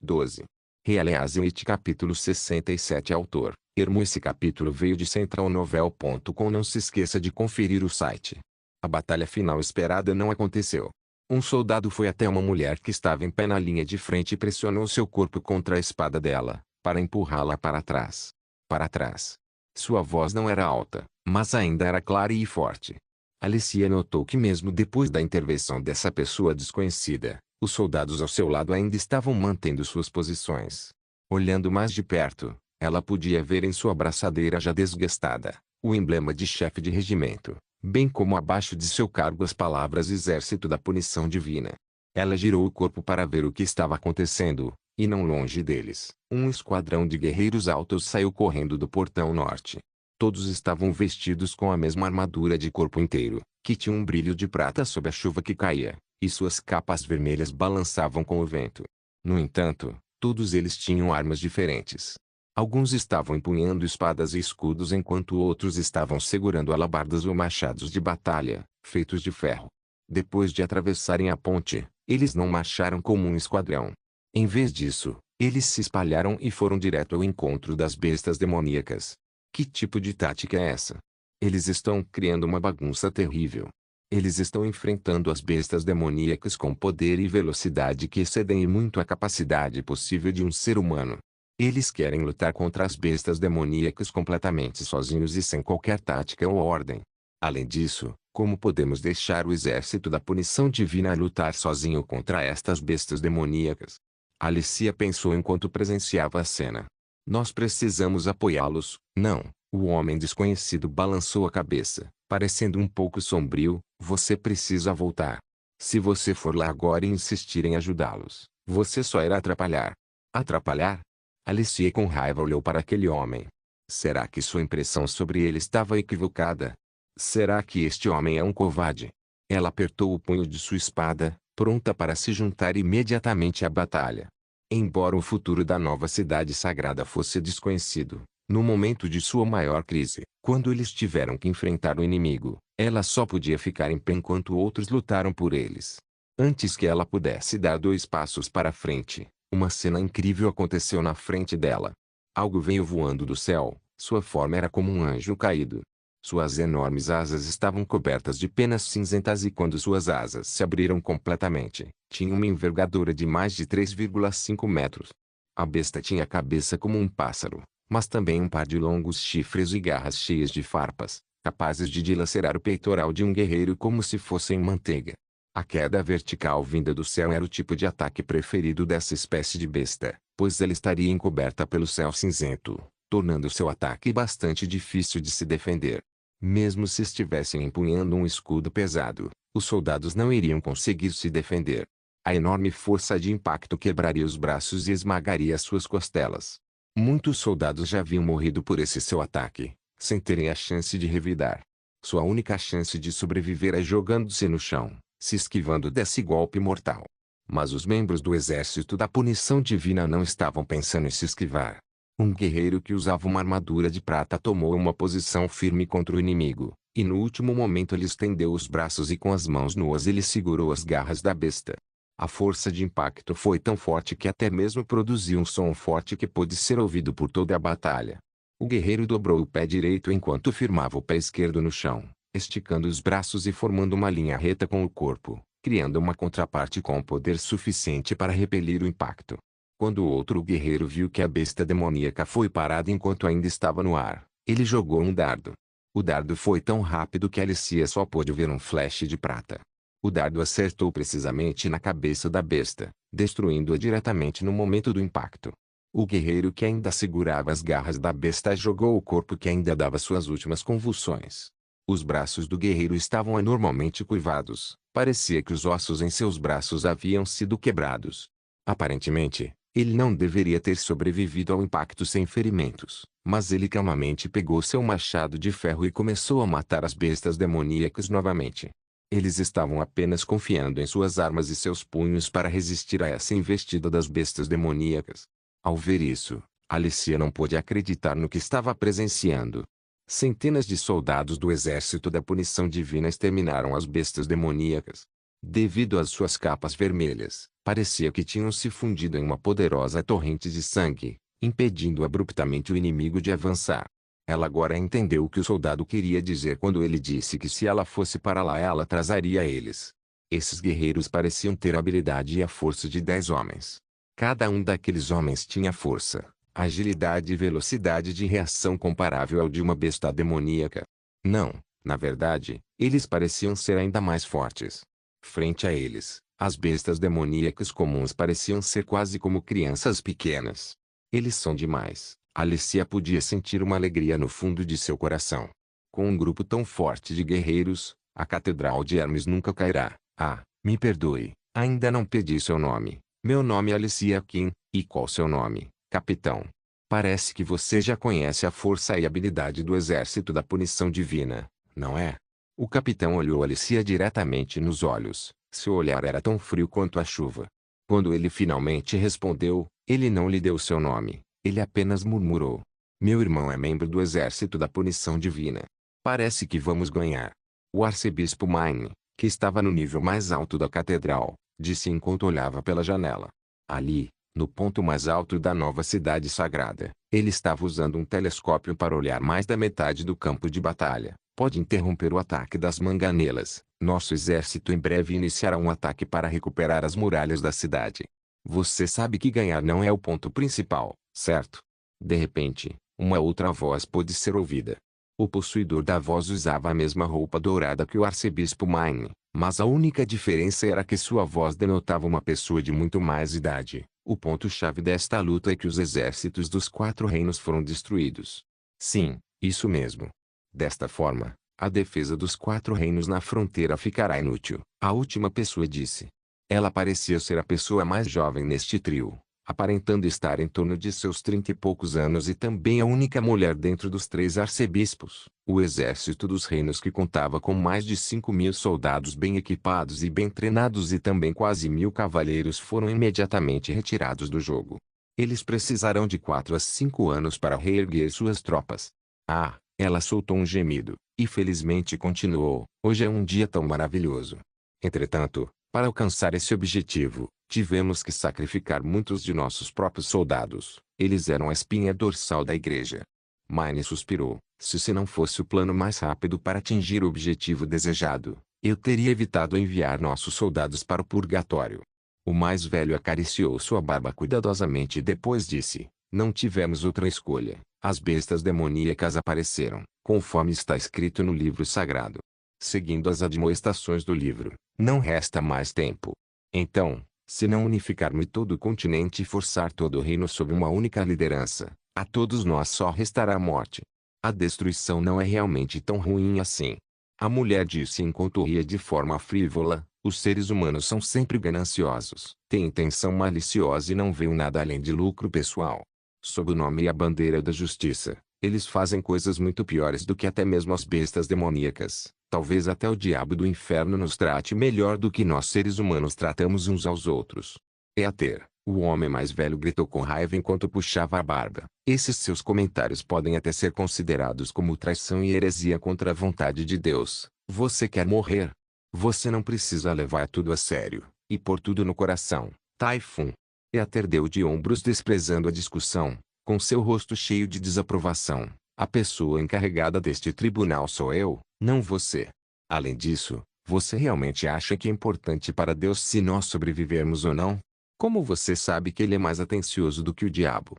12. Realeazimite capítulo 67 Autor, Ermo. Esse capítulo veio de centralnovel.com. Não se esqueça de conferir o site. A batalha final esperada não aconteceu. Um soldado foi até uma mulher que estava em pé na linha de frente e pressionou seu corpo contra a espada dela, para empurrá-la para trás. Para trás. Sua voz não era alta, mas ainda era clara e forte. Alicia notou que mesmo depois da intervenção dessa pessoa desconhecida, os soldados ao seu lado ainda estavam mantendo suas posições. Olhando mais de perto, ela podia ver em sua braçadeira já desgastada, o emblema de chefe de regimento, bem como abaixo de seu cargo as palavras Exército da Punição Divina. Ela girou o corpo para ver o que estava acontecendo, e não longe deles, um esquadrão de guerreiros altos saiu correndo do portão norte. Todos estavam vestidos com a mesma armadura de corpo inteiro, que tinha um brilho de prata sob a chuva que caía, e suas capas vermelhas balançavam com o vento. No entanto, todos eles tinham armas diferentes. Alguns estavam empunhando espadas e escudos enquanto outros estavam segurando alabardas ou machados de batalha, feitos de ferro. Depois de atravessarem a ponte, eles não marcharam como um esquadrão. Em vez disso, eles se espalharam e foram direto ao encontro das bestas demoníacas. Que tipo de tática é essa? Eles estão criando uma bagunça terrível. Eles estão enfrentando as bestas demoníacas com poder e velocidade que excedem muito a capacidade possível de um ser humano. Eles querem lutar contra as bestas demoníacas completamente sozinhos e sem qualquer tática ou ordem. Além disso, como podemos deixar o exército da punição divina lutar sozinho contra estas bestas demoníacas? Alicia pensou enquanto presenciava a cena. Nós precisamos apoiá-los, não. O homem desconhecido balançou a cabeça, parecendo um pouco sombrio. Você precisa voltar. Se você for lá agora e insistir em ajudá-los, você só irá atrapalhar. Atrapalhar? Alicia com raiva olhou para aquele homem. Será que sua impressão sobre ele estava equivocada? Será que este homem é um covarde? Ela apertou o punho de sua espada, pronta para se juntar imediatamente à batalha. Embora o futuro da nova cidade sagrada fosse desconhecido, no momento de sua maior crise, quando eles tiveram que enfrentar o inimigo, ela só podia ficar em pé enquanto outros lutaram por eles. Antes que ela pudesse dar 2 passos para frente, uma cena incrível aconteceu na frente dela. Algo veio voando do céu, sua forma era como um anjo caído. Suas enormes asas estavam cobertas de penas cinzentas e quando suas asas se abriram completamente, tinha uma envergadura de mais de 3,5 metros. A besta tinha a cabeça como um pássaro, mas também um par de longos chifres e garras cheias de farpas, capazes de dilacerar o peitoral de um guerreiro como se fossem manteiga. A queda vertical vinda do céu era o tipo de ataque preferido dessa espécie de besta, pois ela estaria encoberta pelo céu cinzento, tornando seu ataque bastante difícil de se defender. Mesmo se estivessem empunhando um escudo pesado, os soldados não iriam conseguir se defender. A enorme força de impacto quebraria os braços e esmagaria suas costelas. Muitos soldados já haviam morrido por esse seu ataque, sem terem a chance de revidar. Sua única chance de sobreviver é jogando-se no chão, se esquivando desse golpe mortal. Mas os membros do exército da punição divina não estavam pensando em se esquivar. Um guerreiro que usava uma armadura de prata tomou uma posição firme contra o inimigo, e no último momento ele estendeu os braços e com as mãos nuas ele segurou as garras da besta. A força de impacto foi tão forte que até mesmo produziu um som forte que pôde ser ouvido por toda a batalha. O guerreiro dobrou o pé direito enquanto firmava o pé esquerdo no chão, esticando os braços e formando uma linha reta com o corpo, criando uma contraparte com poder suficiente para repelir o impacto. Quando o outro guerreiro viu que a besta demoníaca foi parada enquanto ainda estava no ar, ele jogou um dardo. O dardo foi tão rápido que Alicia só pôde ver um flash de prata. O dardo acertou precisamente na cabeça da besta, destruindo-a diretamente no momento do impacto. O guerreiro que ainda segurava as garras da besta jogou o corpo que ainda dava suas últimas convulsões. Os braços do guerreiro estavam anormalmente curvados, parecia que os ossos em seus braços haviam sido quebrados. Aparentemente, ele não deveria ter sobrevivido ao impacto sem ferimentos, mas ele calmamente pegou seu machado de ferro e começou a matar as bestas demoníacas novamente. Eles estavam apenas confiando em suas armas e seus punhos para resistir a essa investida das bestas demoníacas. Ao ver isso, Alicia não pôde acreditar no que estava presenciando. Centenas de soldados do exército da punição divina exterminaram as bestas demoníacas. Devido às suas capas vermelhas, Parecia que tinham se fundido em uma poderosa torrente de sangue, impedindo abruptamente o inimigo de avançar. Ela agora entendeu o que o soldado queria dizer quando ele disse que se ela fosse para lá ela atrasaria eles. Esses guerreiros pareciam ter a habilidade e a força de 10 homens. Cada um daqueles homens tinha força, agilidade e velocidade de reação comparável ao de uma besta demoníaca. Não, na verdade, eles pareciam ser ainda mais fortes. Frente a eles, as bestas demoníacas comuns pareciam ser quase como crianças pequenas. Eles são demais. Alicia podia sentir uma alegria no fundo de seu coração. Com um grupo tão forte de guerreiros, a Catedral de Hermes nunca cairá. Ah, me perdoe, ainda não pedi seu nome. Meu nome é Alicia Kim, e qual seu nome, capitão? Parece que você já conhece a força e habilidade do exército da punição divina, não é? O capitão olhou Alicia diretamente nos olhos. Seu olhar era tão frio quanto a chuva. Quando ele finalmente respondeu, ele não lhe deu seu nome. Ele apenas murmurou: meu irmão é membro do exército da punição divina. Parece que vamos ganhar. O arcebispo Mine, que estava no nível mais alto da catedral, disse enquanto olhava pela janela. Ali, no ponto mais alto da nova cidade sagrada, ele estava usando um telescópio para olhar mais da metade do campo de batalha. Pode interromper o ataque das manganelas. Nosso exército em breve iniciará um ataque para recuperar as muralhas da cidade. Você sabe que ganhar não é o ponto principal, certo? De repente, uma outra voz pôde ser ouvida. O possuidor da voz usava a mesma roupa dourada que o arcebispo Mine, mas a única diferença era que sua voz denotava uma pessoa de muito mais idade. O ponto-chave desta luta é que os exércitos dos 4 reinos foram destruídos. Sim, isso mesmo. Desta forma, a defesa dos 4 reinos na fronteira ficará inútil, a última pessoa disse. Ela parecia ser a pessoa mais jovem neste trio, aparentando estar em torno de seus 30 e poucos anos e também a única mulher dentro dos 3 arcebispos. O exército dos reinos que contava com mais de 5.000 soldados bem equipados e bem treinados e também quase 1.000 cavaleiros foram imediatamente retirados do jogo. Eles precisarão de 4 a 5 anos para reerguer suas tropas. Ah! Ela soltou um gemido, e felizmente continuou: hoje é um dia tão maravilhoso. Entretanto, para alcançar esse objetivo, tivemos que sacrificar muitos de nossos próprios soldados. Eles eram a espinha dorsal da igreja. Mine suspirou: se não fosse o plano mais rápido para atingir o objetivo desejado, eu teria evitado enviar nossos soldados para o purgatório. O mais velho acariciou sua barba cuidadosamente e depois disse: não tivemos outra escolha. As bestas demoníacas apareceram, conforme está escrito no livro sagrado. Seguindo as admoestações do livro, não resta mais tempo. Então, se não unificarmos todo o continente e forçar todo o reino sob uma única liderança, a todos nós só restará a morte. A destruição não é realmente tão ruim assim. A mulher disse enquanto ria de forma frívola: os seres humanos são sempre gananciosos, têm intenção maliciosa e não veem nada além de lucro pessoal. Sob o nome e a bandeira da justiça, eles fazem coisas muito piores do que até mesmo as bestas demoníacas. Talvez até o diabo do inferno nos trate melhor do que nós seres humanos tratamos uns aos outros. Éter, o homem mais velho, gritou com raiva enquanto puxava a barba. Esses seus comentários podem até ser considerados como traição e heresia contra a vontade de Deus. Você quer morrer? Você não precisa levar tudo a sério, e pôr tudo no coração, Typhon. Éter deu de ombros desprezando a discussão, com seu rosto cheio de desaprovação. A pessoa encarregada deste tribunal sou eu, não você. Além disso, você realmente acha que é importante para Deus se nós sobrevivermos ou não? Como você sabe que ele é mais atencioso do que o diabo?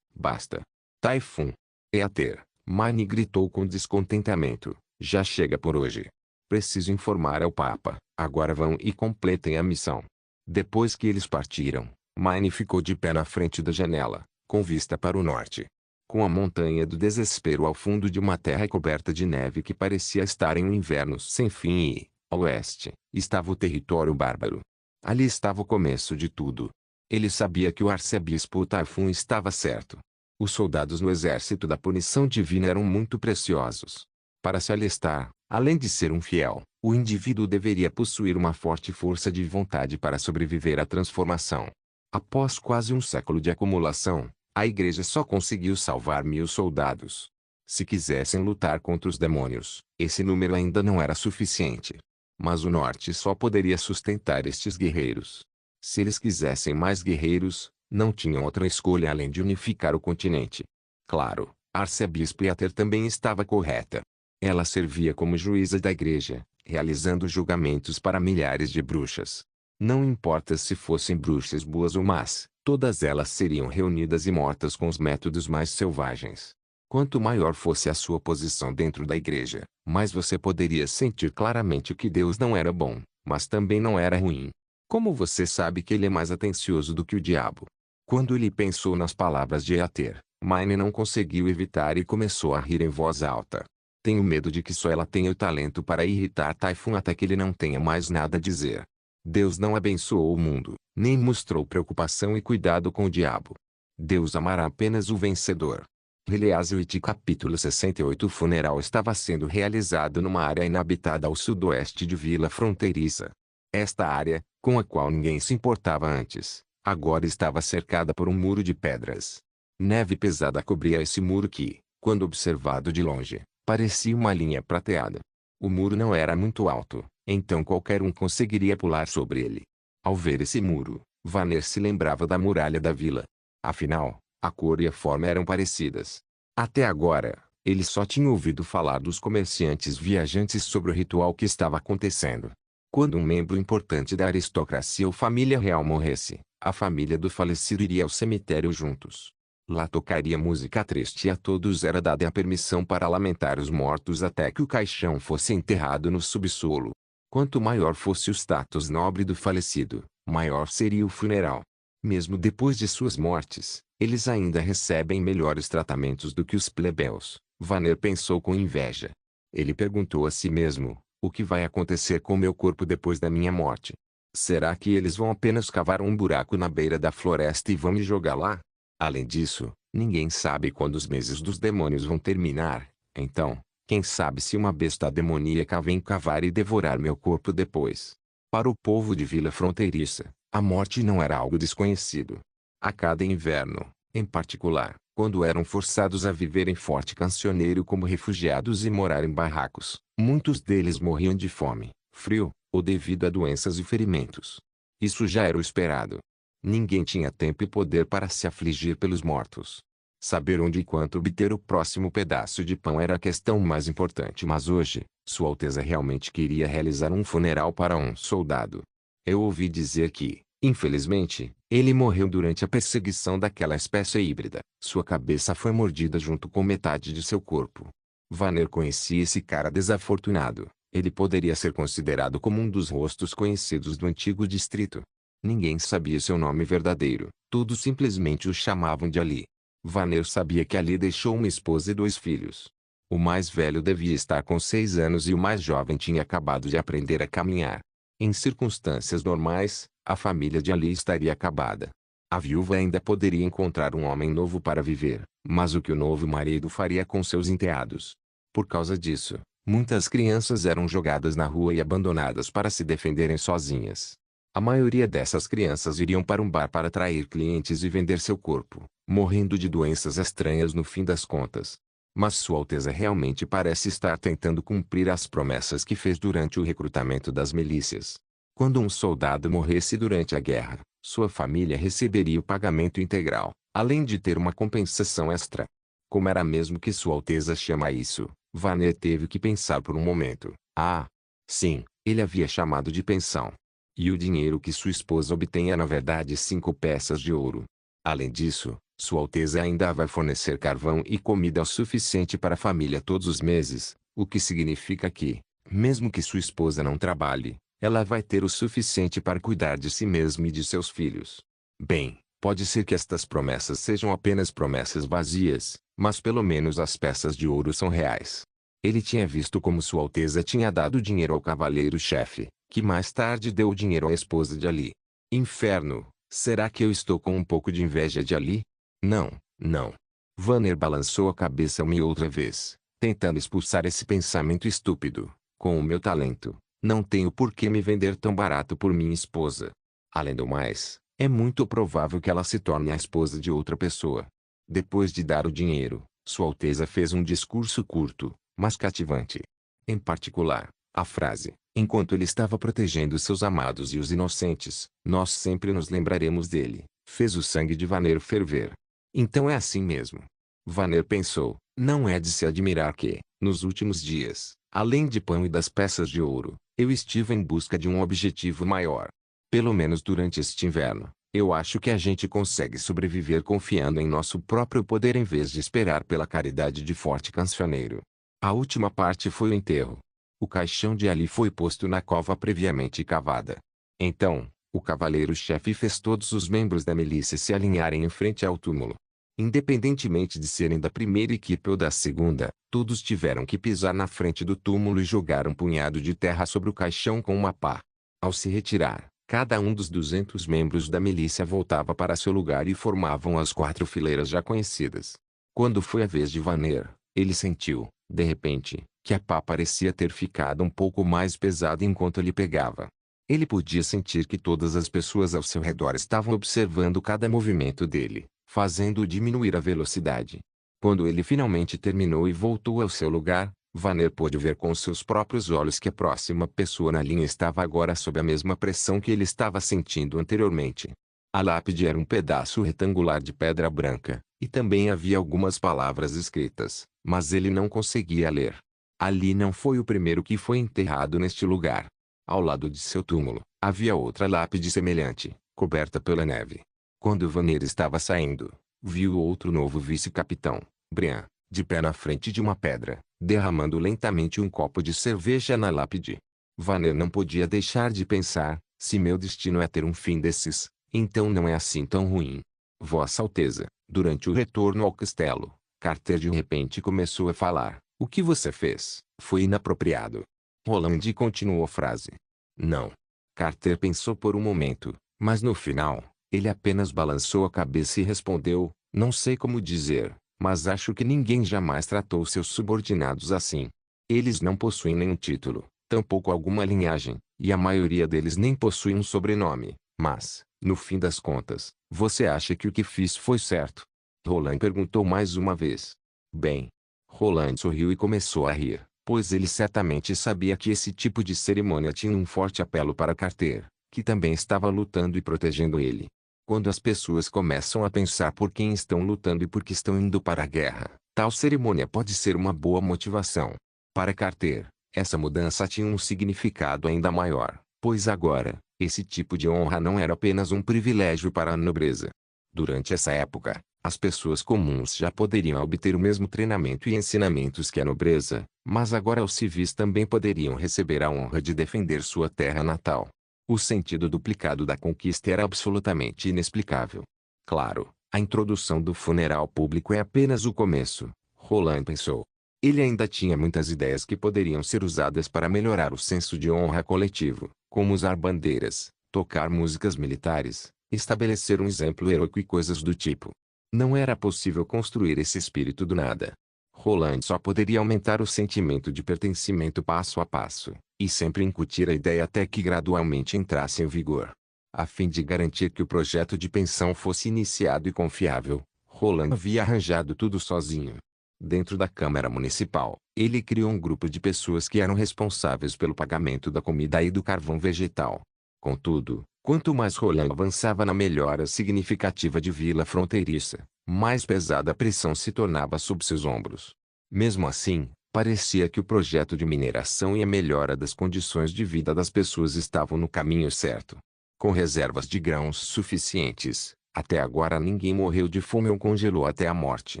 Basta. Typhon. Éter, Mine gritou com descontentamento. Já chega por hoje. Preciso informar ao Papa. Agora vão e completem a missão. Depois que eles partiram, Mine ficou de pé na frente da janela, com vista para o norte. Com a montanha do desespero ao fundo de uma terra coberta de neve que parecia estar em um inverno sem fim e, ao oeste, estava o território bárbaro. Ali estava o começo de tudo. Ele sabia que o arcebispo Typhon estava certo. Os soldados no exército da punição divina eram muito preciosos. Para se alistar, além de ser um fiel, o indivíduo deveria possuir uma forte força de vontade para sobreviver à transformação. Após quase um século de acumulação, a igreja só conseguiu salvar 1.000 soldados. Se quisessem lutar contra os demônios, esse número ainda não era suficiente. Mas o norte só poderia sustentar estes guerreiros. Se eles quisessem mais guerreiros, não tinham outra escolha além de unificar o continente. Claro, a arcebispo Eater também estava correta. Ela servia como juíza da igreja, realizando julgamentos para milhares de bruxas. Não importa se fossem bruxas boas ou más, todas elas seriam reunidas e mortas com os métodos mais selvagens. Quanto maior fosse a sua posição dentro da igreja, mais você poderia sentir claramente que Deus não era bom, mas também não era ruim. Como você sabe que ele é mais atencioso do que o diabo? Quando ele pensou nas palavras de Eater, Mine não conseguiu evitar e começou a rir em voz alta. Tenho medo de que só ela tenha o talento para irritar Typhon até que ele não tenha mais nada a dizer. Deus não abençoou o mundo, nem mostrou preocupação e cuidado com o diabo. Deus amará apenas o vencedor. Eleazar capítulo 68. O funeral estava sendo realizado numa área inabitada ao sudoeste de Vila Fronteiriça. Esta área, com a qual ninguém se importava antes, agora estava cercada por um muro de pedras. Neve pesada cobria esse muro que, quando observado de longe, parecia uma linha prateada. O muro não era muito alto, então qualquer um conseguiria pular sobre ele. Ao ver esse muro, Vanner se lembrava da muralha da vila. Afinal, a cor e a forma eram parecidas. Até agora, ele só tinha ouvido falar dos comerciantes viajantes sobre o ritual que estava acontecendo. Quando um membro importante da aristocracia ou família real morresse, a família do falecido iria ao cemitério juntos. Lá tocaria música triste e a todos era dada a permissão para lamentar os mortos até que o caixão fosse enterrado no subsolo. Quanto maior fosse o status nobre do falecido, maior seria o funeral. Mesmo depois de suas mortes, eles ainda recebem melhores tratamentos do que os plebeus, Vanner pensou com inveja. Ele perguntou a si mesmo, o que vai acontecer com meu corpo depois da minha morte? Será que eles vão apenas cavar um buraco na beira da floresta e vão me jogar lá? Além disso, ninguém sabe quando os meses dos demônios vão terminar, então, quem sabe se uma besta demoníaca vem cavar e devorar meu corpo depois. Para o povo de Vila Fronteiriça, a morte não era algo desconhecido. A cada inverno, em particular, quando eram forçados a viver em Forte Cancioneiro como refugiados e morar em barracos, muitos deles morriam de fome, frio, ou devido a doenças e ferimentos. Isso já era o esperado. Ninguém tinha tempo e poder para se afligir pelos mortos. Saber onde e quanto obter o próximo pedaço de pão era a questão mais importante. Mas hoje, Sua Alteza realmente queria realizar um funeral para um soldado. Eu ouvi dizer que, infelizmente, ele morreu durante a perseguição daquela espécie híbrida. Sua cabeça foi mordida junto com metade de seu corpo. Vanner conhecia esse cara desafortunado. Ele poderia ser considerado como um dos rostos conhecidos do antigo distrito. Ninguém sabia seu nome verdadeiro, todos simplesmente o chamavam de Ali. Vanner sabia que Ali deixou uma esposa e 2 filhos. O mais velho devia estar com 6 anos e o mais jovem tinha acabado de aprender a caminhar. Em circunstâncias normais, a família de Ali estaria acabada. A viúva ainda poderia encontrar um homem novo para viver, mas o que o novo marido faria com seus enteados? Por causa disso, muitas crianças eram jogadas na rua e abandonadas para se defenderem sozinhas. A maioria dessas crianças iriam para um bar para atrair clientes e vender seu corpo, morrendo de doenças estranhas no fim das contas. Mas Sua Alteza realmente parece estar tentando cumprir as promessas que fez durante o recrutamento das milícias. Quando um soldado morresse durante a guerra, sua família receberia o pagamento integral, além de ter uma compensação extra. Como era mesmo que Sua Alteza chama isso? Vanner teve que pensar por um momento. Ah, sim, ele havia chamado de pensão. E o dinheiro que sua esposa obtém é na verdade 5 peças de ouro. Além disso, Sua Alteza ainda vai fornecer carvão e comida o suficiente para a família todos os meses, o que significa que, mesmo que sua esposa não trabalhe, ela vai ter o suficiente para cuidar de si mesma e de seus filhos. Bem, pode ser que estas promessas sejam apenas promessas vazias, mas pelo menos as peças de ouro são reais. Ele tinha visto como Sua Alteza tinha dado dinheiro ao cavaleiro-chefe, que mais tarde deu o dinheiro à esposa de Ali. Inferno, será que eu estou com um pouco de inveja de Ali? Não, não. Vanner balançou a cabeça uma e outra vez, tentando expulsar esse pensamento estúpido. Com o meu talento, não tenho por que me vender tão barato por minha esposa. Além do mais, é muito provável que ela se torne a esposa de outra pessoa. Depois de dar o dinheiro, Sua Alteza fez um discurso curto, mas cativante. Em particular, a frase, Enquanto ele estava protegendo seus amados e os inocentes, nós sempre nos lembraremos dele. Fez o sangue de Vanner ferver. Então é assim mesmo. Vanner pensou, não é de se admirar que, nos últimos dias, além de pão e das peças de ouro, eu estive em busca de um objetivo maior. Pelo menos durante este inverno, eu acho que a gente consegue sobreviver confiando em nosso próprio poder em vez de esperar pela caridade de forte cancioneiro. A última parte foi o enterro. O caixão de Ali foi posto na cova previamente cavada. Então, o cavaleiro-chefe fez todos os membros da milícia se alinharem em frente ao túmulo. Independentemente de serem da primeira equipe ou da segunda, todos tiveram que pisar na frente do túmulo e jogar um punhado de terra sobre o caixão com uma pá. Ao se retirar, cada um dos 200 membros da milícia voltava para seu lugar e formavam as 4 fileiras já conhecidas. Quando foi a vez de Vanner, ele sentiu, de repente, que a pá parecia ter ficado um pouco mais pesada enquanto ele pegava. Ele podia sentir que todas as pessoas ao seu redor estavam observando cada movimento dele, fazendo-o diminuir a velocidade. Quando ele finalmente terminou e voltou ao seu lugar, Vanner pôde ver com seus próprios olhos que a próxima pessoa na linha estava agora sob a mesma pressão que ele estava sentindo anteriormente. A lápide era um pedaço retangular de pedra branca, e também havia algumas palavras escritas, mas ele não conseguia ler. Ali não foi o primeiro que foi enterrado neste lugar. Ao lado de seu túmulo, havia outra lápide semelhante, coberta pela neve. Quando Vanner estava saindo, viu outro novo vice-capitão, Brian, de pé na frente de uma pedra, derramando lentamente um copo de cerveja na lápide. Vanner não podia deixar de pensar, se meu destino é ter um fim desses, então não é assim tão ruim. Vossa Alteza, durante o retorno ao castelo, Carter de repente começou a falar. O que você fez foi inapropriado. Roland continuou a frase. Não. Carter pensou por um momento, mas no final, ele apenas balançou a cabeça e respondeu, não sei como dizer, mas acho que ninguém jamais tratou seus subordinados assim. Eles não possuem nenhum título, tampouco alguma linhagem, e a maioria deles nem possui um sobrenome, mas, no fim das contas, você acha que o que fiz foi certo? Roland perguntou mais uma vez. Bem. Roland sorriu e começou a rir, pois ele certamente sabia que esse tipo de cerimônia tinha um forte apelo para Carter, que também estava lutando e protegendo ele. Quando as pessoas começam a pensar por quem estão lutando e por que estão indo para a guerra, tal cerimônia pode ser uma boa motivação. Para Carter, essa mudança tinha um significado ainda maior, pois agora, esse tipo de honra não era apenas um privilégio para a nobreza. Durante essa época, as pessoas comuns já poderiam obter o mesmo treinamento e ensinamentos que a nobreza, mas agora os civis também poderiam receber a honra de defender sua terra natal. O sentido duplicado da conquista era absolutamente inexplicável. Claro, a introdução do funeral público é apenas o começo, Roland pensou. Ele ainda tinha muitas ideias que poderiam ser usadas para melhorar o senso de honra coletivo, como usar bandeiras, tocar músicas militares, estabelecer um exemplo heróico e coisas do tipo. Não era possível construir esse espírito do nada. Roland só poderia aumentar o sentimento de pertencimento passo a passo, e sempre incutir a ideia até que gradualmente entrasse em vigor. A fim de garantir que o projeto de pensão fosse iniciado e confiável, Roland havia arranjado tudo sozinho. Dentro da Câmara Municipal, ele criou um grupo de pessoas que eram responsáveis pelo pagamento da comida e do carvão vegetal. Contudo, quanto mais Roland avançava na melhora significativa de Vila Fronteiriça, mais pesada a pressão se tornava sob seus ombros. Mesmo assim, parecia que o projeto de mineração e a melhora das condições de vida das pessoas estavam no caminho certo. Com reservas de grãos suficientes, até agora ninguém morreu de fome ou congelou até a morte.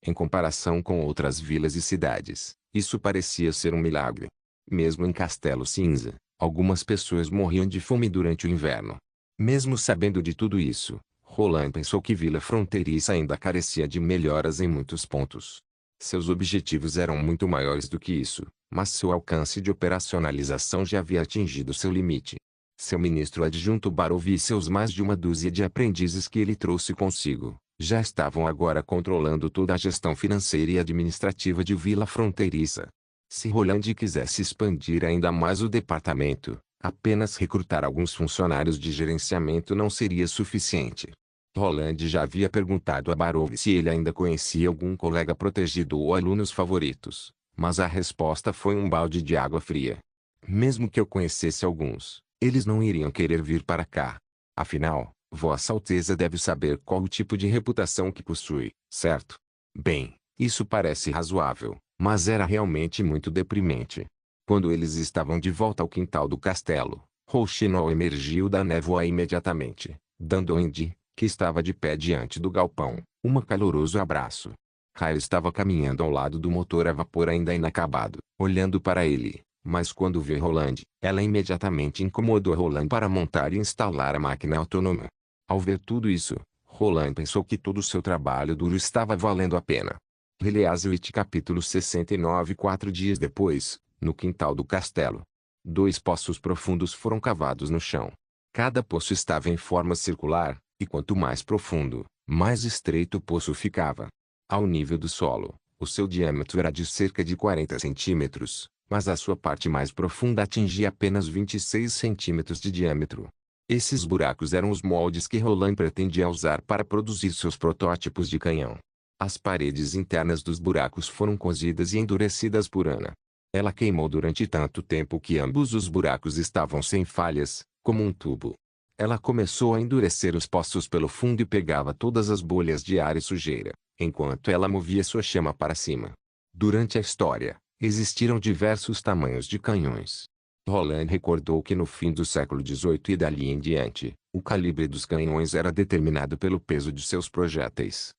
Em comparação com outras vilas e cidades, isso parecia ser um milagre. Mesmo em Castelo Cinza, algumas pessoas morriam de fome durante o inverno. Mesmo sabendo de tudo isso, Roland pensou que Vila Fronteiriça ainda carecia de melhoras em muitos pontos. Seus objetivos eram muito maiores do que isso, mas seu alcance de operacionalização já havia atingido seu limite. Seu ministro adjunto Barov e seus mais de uma dúzia de aprendizes que ele trouxe consigo, já estavam agora controlando toda a gestão financeira e administrativa de Vila Fronteiriça. Se Roland quisesse expandir ainda mais o departamento, apenas recrutar alguns funcionários de gerenciamento não seria suficiente. Roland já havia perguntado a Barov se ele ainda conhecia algum colega protegido ou alunos favoritos, mas a resposta foi um balde de água fria. Mesmo que eu conhecesse alguns, eles não iriam querer vir para cá. Afinal, Vossa Alteza deve saber qual o tipo de reputação que possui, certo? Bem, isso parece razoável, mas era realmente muito deprimente. Quando eles estavam de volta ao quintal do castelo, Rouxinol emergiu da névoa imediatamente, dando a Indy, que estava de pé diante do galpão, um caloroso abraço. Kyle estava caminhando ao lado do motor a vapor ainda inacabado, olhando para ele, mas quando viu Roland, ela imediatamente incomodou Roland para montar e instalar a máquina autônoma. Ao ver tudo isso, Roland pensou que todo o seu trabalho duro estava valendo a pena. Release capítulo 69. 4 dias depois, no quintal do castelo. 2 poços profundos foram cavados no chão. Cada poço estava em forma circular, e quanto mais profundo, mais estreito o poço ficava. Ao nível do solo, o seu diâmetro era de cerca de 40 centímetros, mas a sua parte mais profunda atingia apenas 26 centímetros de diâmetro. Esses buracos eram os moldes que Roland pretendia usar para produzir seus protótipos de canhão. As paredes internas dos buracos foram cozidas e endurecidas por Ana. Ela queimou durante tanto tempo que ambos os buracos estavam sem falhas, como um tubo. Ela começou a endurecer os poços pelo fundo e pegava todas as bolhas de ar e sujeira, enquanto ela movia sua chama para cima. Durante a história, existiram diversos tamanhos de canhões. Roland recordou que no fim do século XVIII e dali em diante, o calibre dos canhões era determinado pelo peso de seus projéteis.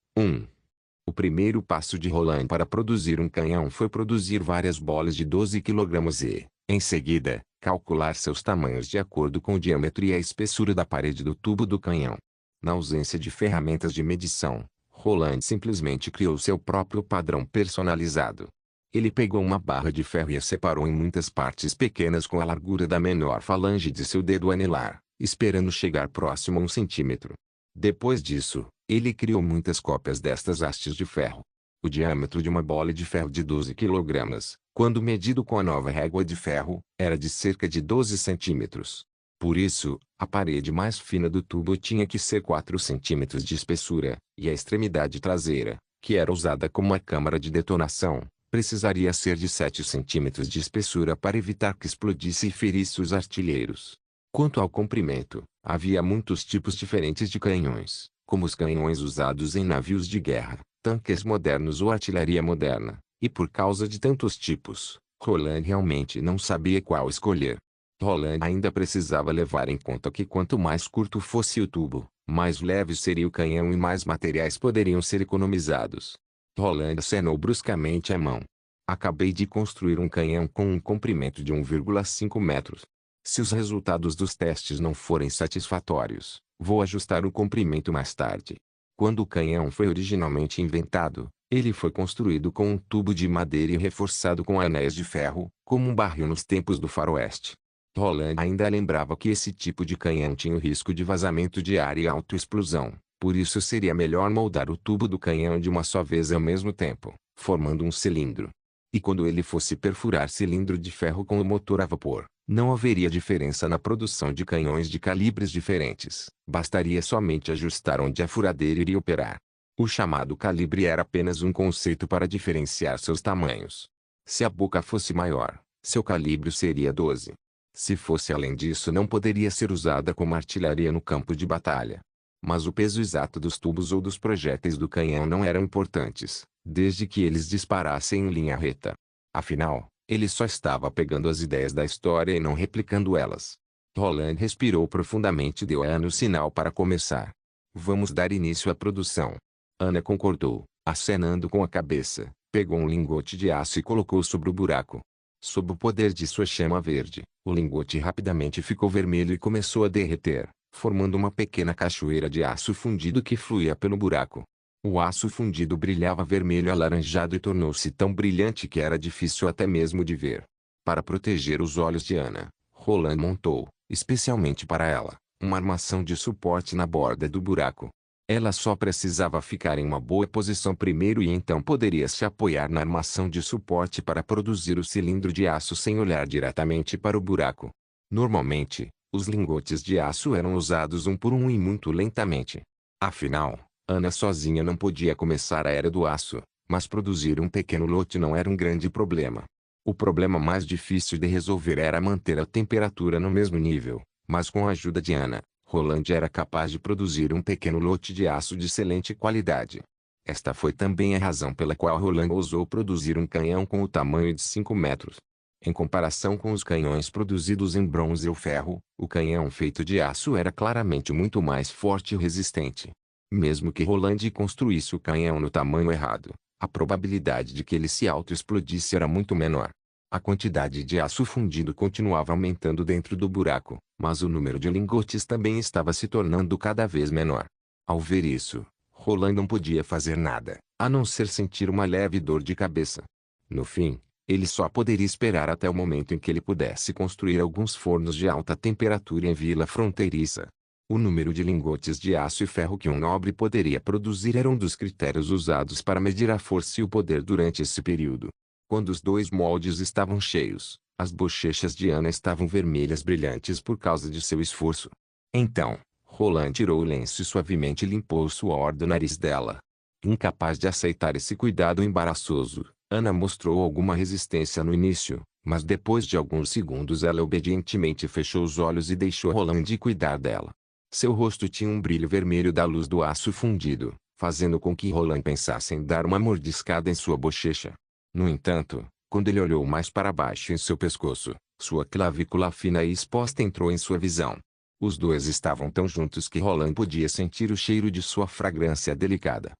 O primeiro passo de Roland para produzir um canhão foi produzir várias bolas de 12 kg e, em seguida, calcular seus tamanhos de acordo com o diâmetro e a espessura da parede do tubo do canhão. Na ausência de ferramentas de medição, Roland simplesmente criou seu próprio padrão personalizado. Ele pegou uma barra de ferro e a separou em muitas partes pequenas com a largura da menor falange de seu dedo anelar, esperando chegar próximo a 1 centímetro. Depois disso, ele criou muitas cópias destas hastes de ferro. O diâmetro de uma bola de ferro de 12 kg, quando medido com a nova régua de ferro, era de cerca de 12 centímetros. Por isso, a parede mais fina do tubo tinha que ser 4 centímetros de espessura, e a extremidade traseira, que era usada como a câmara de detonação, precisaria ser de 7 centímetros de espessura para evitar que explodisse e ferisse os artilheiros. Quanto ao comprimento, havia muitos tipos diferentes de canhões, como os canhões usados em navios de guerra, tanques modernos ou artilharia moderna, e por causa de tantos tipos, Roland realmente não sabia qual escolher. Roland ainda precisava levar em conta que quanto mais curto fosse o tubo, mais leve seria o canhão e mais materiais poderiam ser economizados. Roland acenou bruscamente a mão. Acabei de construir um canhão com um comprimento de 1,5 metros. Se os resultados dos testes não forem satisfatórios, vou ajustar o comprimento mais tarde. Quando o canhão foi originalmente inventado, ele foi construído com um tubo de madeira e reforçado com anéis de ferro, como um barril nos tempos do faroeste. Roland ainda lembrava que esse tipo de canhão tinha o risco de vazamento de ar e autoexplosão, por isso seria melhor moldar o tubo do canhão de uma só vez ao mesmo tempo, formando um cilindro. E quando ele fosse perfurar cilindro de ferro com o motor a vapor, não haveria diferença na produção de canhões de calibres diferentes, bastaria somente ajustar onde a furadeira iria operar. O chamado calibre era apenas um conceito para diferenciar seus tamanhos. Se a boca fosse maior, seu calibre seria 12. Se fosse além disso não poderia ser usada como artilharia no campo de batalha. Mas o peso exato dos tubos ou dos projéteis do canhão não eram importantes, desde que eles disparassem em linha reta. Afinal, ele só estava pegando as ideias da história e não replicando elas. Roland respirou profundamente e deu a Ana o sinal para começar. Vamos dar início à produção. Ana concordou, acenando com a cabeça, pegou um lingote de aço e colocou sobre o buraco. Sob o poder de sua chama verde, o lingote rapidamente ficou vermelho e começou a derreter, formando uma pequena cachoeira de aço fundido que fluía pelo buraco. O aço fundido brilhava vermelho alaranjado e tornou-se tão brilhante que era difícil até mesmo de ver. Para proteger os olhos de Ana, Roland montou, especialmente para ela, uma armação de suporte na borda do buraco. Ela só precisava ficar em uma boa posição primeiro e então poderia se apoiar na armação de suporte para produzir o cilindro de aço sem olhar diretamente para o buraco. Normalmente, os lingotes de aço eram usados um por um e muito lentamente. Afinal, Ana sozinha não podia começar a era do aço, mas produzir um pequeno lote não era um grande problema. O problema mais difícil de resolver era manter a temperatura no mesmo nível, mas com a ajuda de Anna, Roland era capaz de produzir um pequeno lote de aço de excelente qualidade. Esta foi também a razão pela qual Roland ousou produzir um canhão com o tamanho de 5 metros. Em comparação com os canhões produzidos em bronze ou ferro, o canhão feito de aço era claramente muito mais forte e resistente. Mesmo que Roland construísse o canhão no tamanho errado, a probabilidade de que ele se auto-explodisse era muito menor. A quantidade de aço fundido continuava aumentando dentro do buraco, mas o número de lingotes também estava se tornando cada vez menor. Ao ver isso, Roland não podia fazer nada, a não ser sentir uma leve dor de cabeça. No fim, ele só poderia esperar até o momento em que ele pudesse construir alguns fornos de alta temperatura em vila fronteiriça. O número de lingotes de aço e ferro que um nobre poderia produzir era um dos critérios usados para medir a força e o poder durante esse período. Quando os 2 moldes estavam cheios, as bochechas de Anna estavam vermelhas brilhantes por causa de seu esforço. Então, Roland tirou o lenço e suavemente limpou o suor do nariz dela. Incapaz de aceitar esse cuidado embaraçoso, Anna mostrou alguma resistência no início, mas depois de alguns segundos ela obedientemente fechou os olhos e deixou Roland cuidar dela. Seu rosto tinha um brilho vermelho da luz do aço fundido, fazendo com que Roland pensasse em dar uma mordiscada em sua bochecha. No entanto, quando ele olhou mais para baixo em seu pescoço, sua clavícula fina e exposta entrou em sua visão. Os dois estavam tão juntos que Roland podia sentir o cheiro de sua fragrância delicada.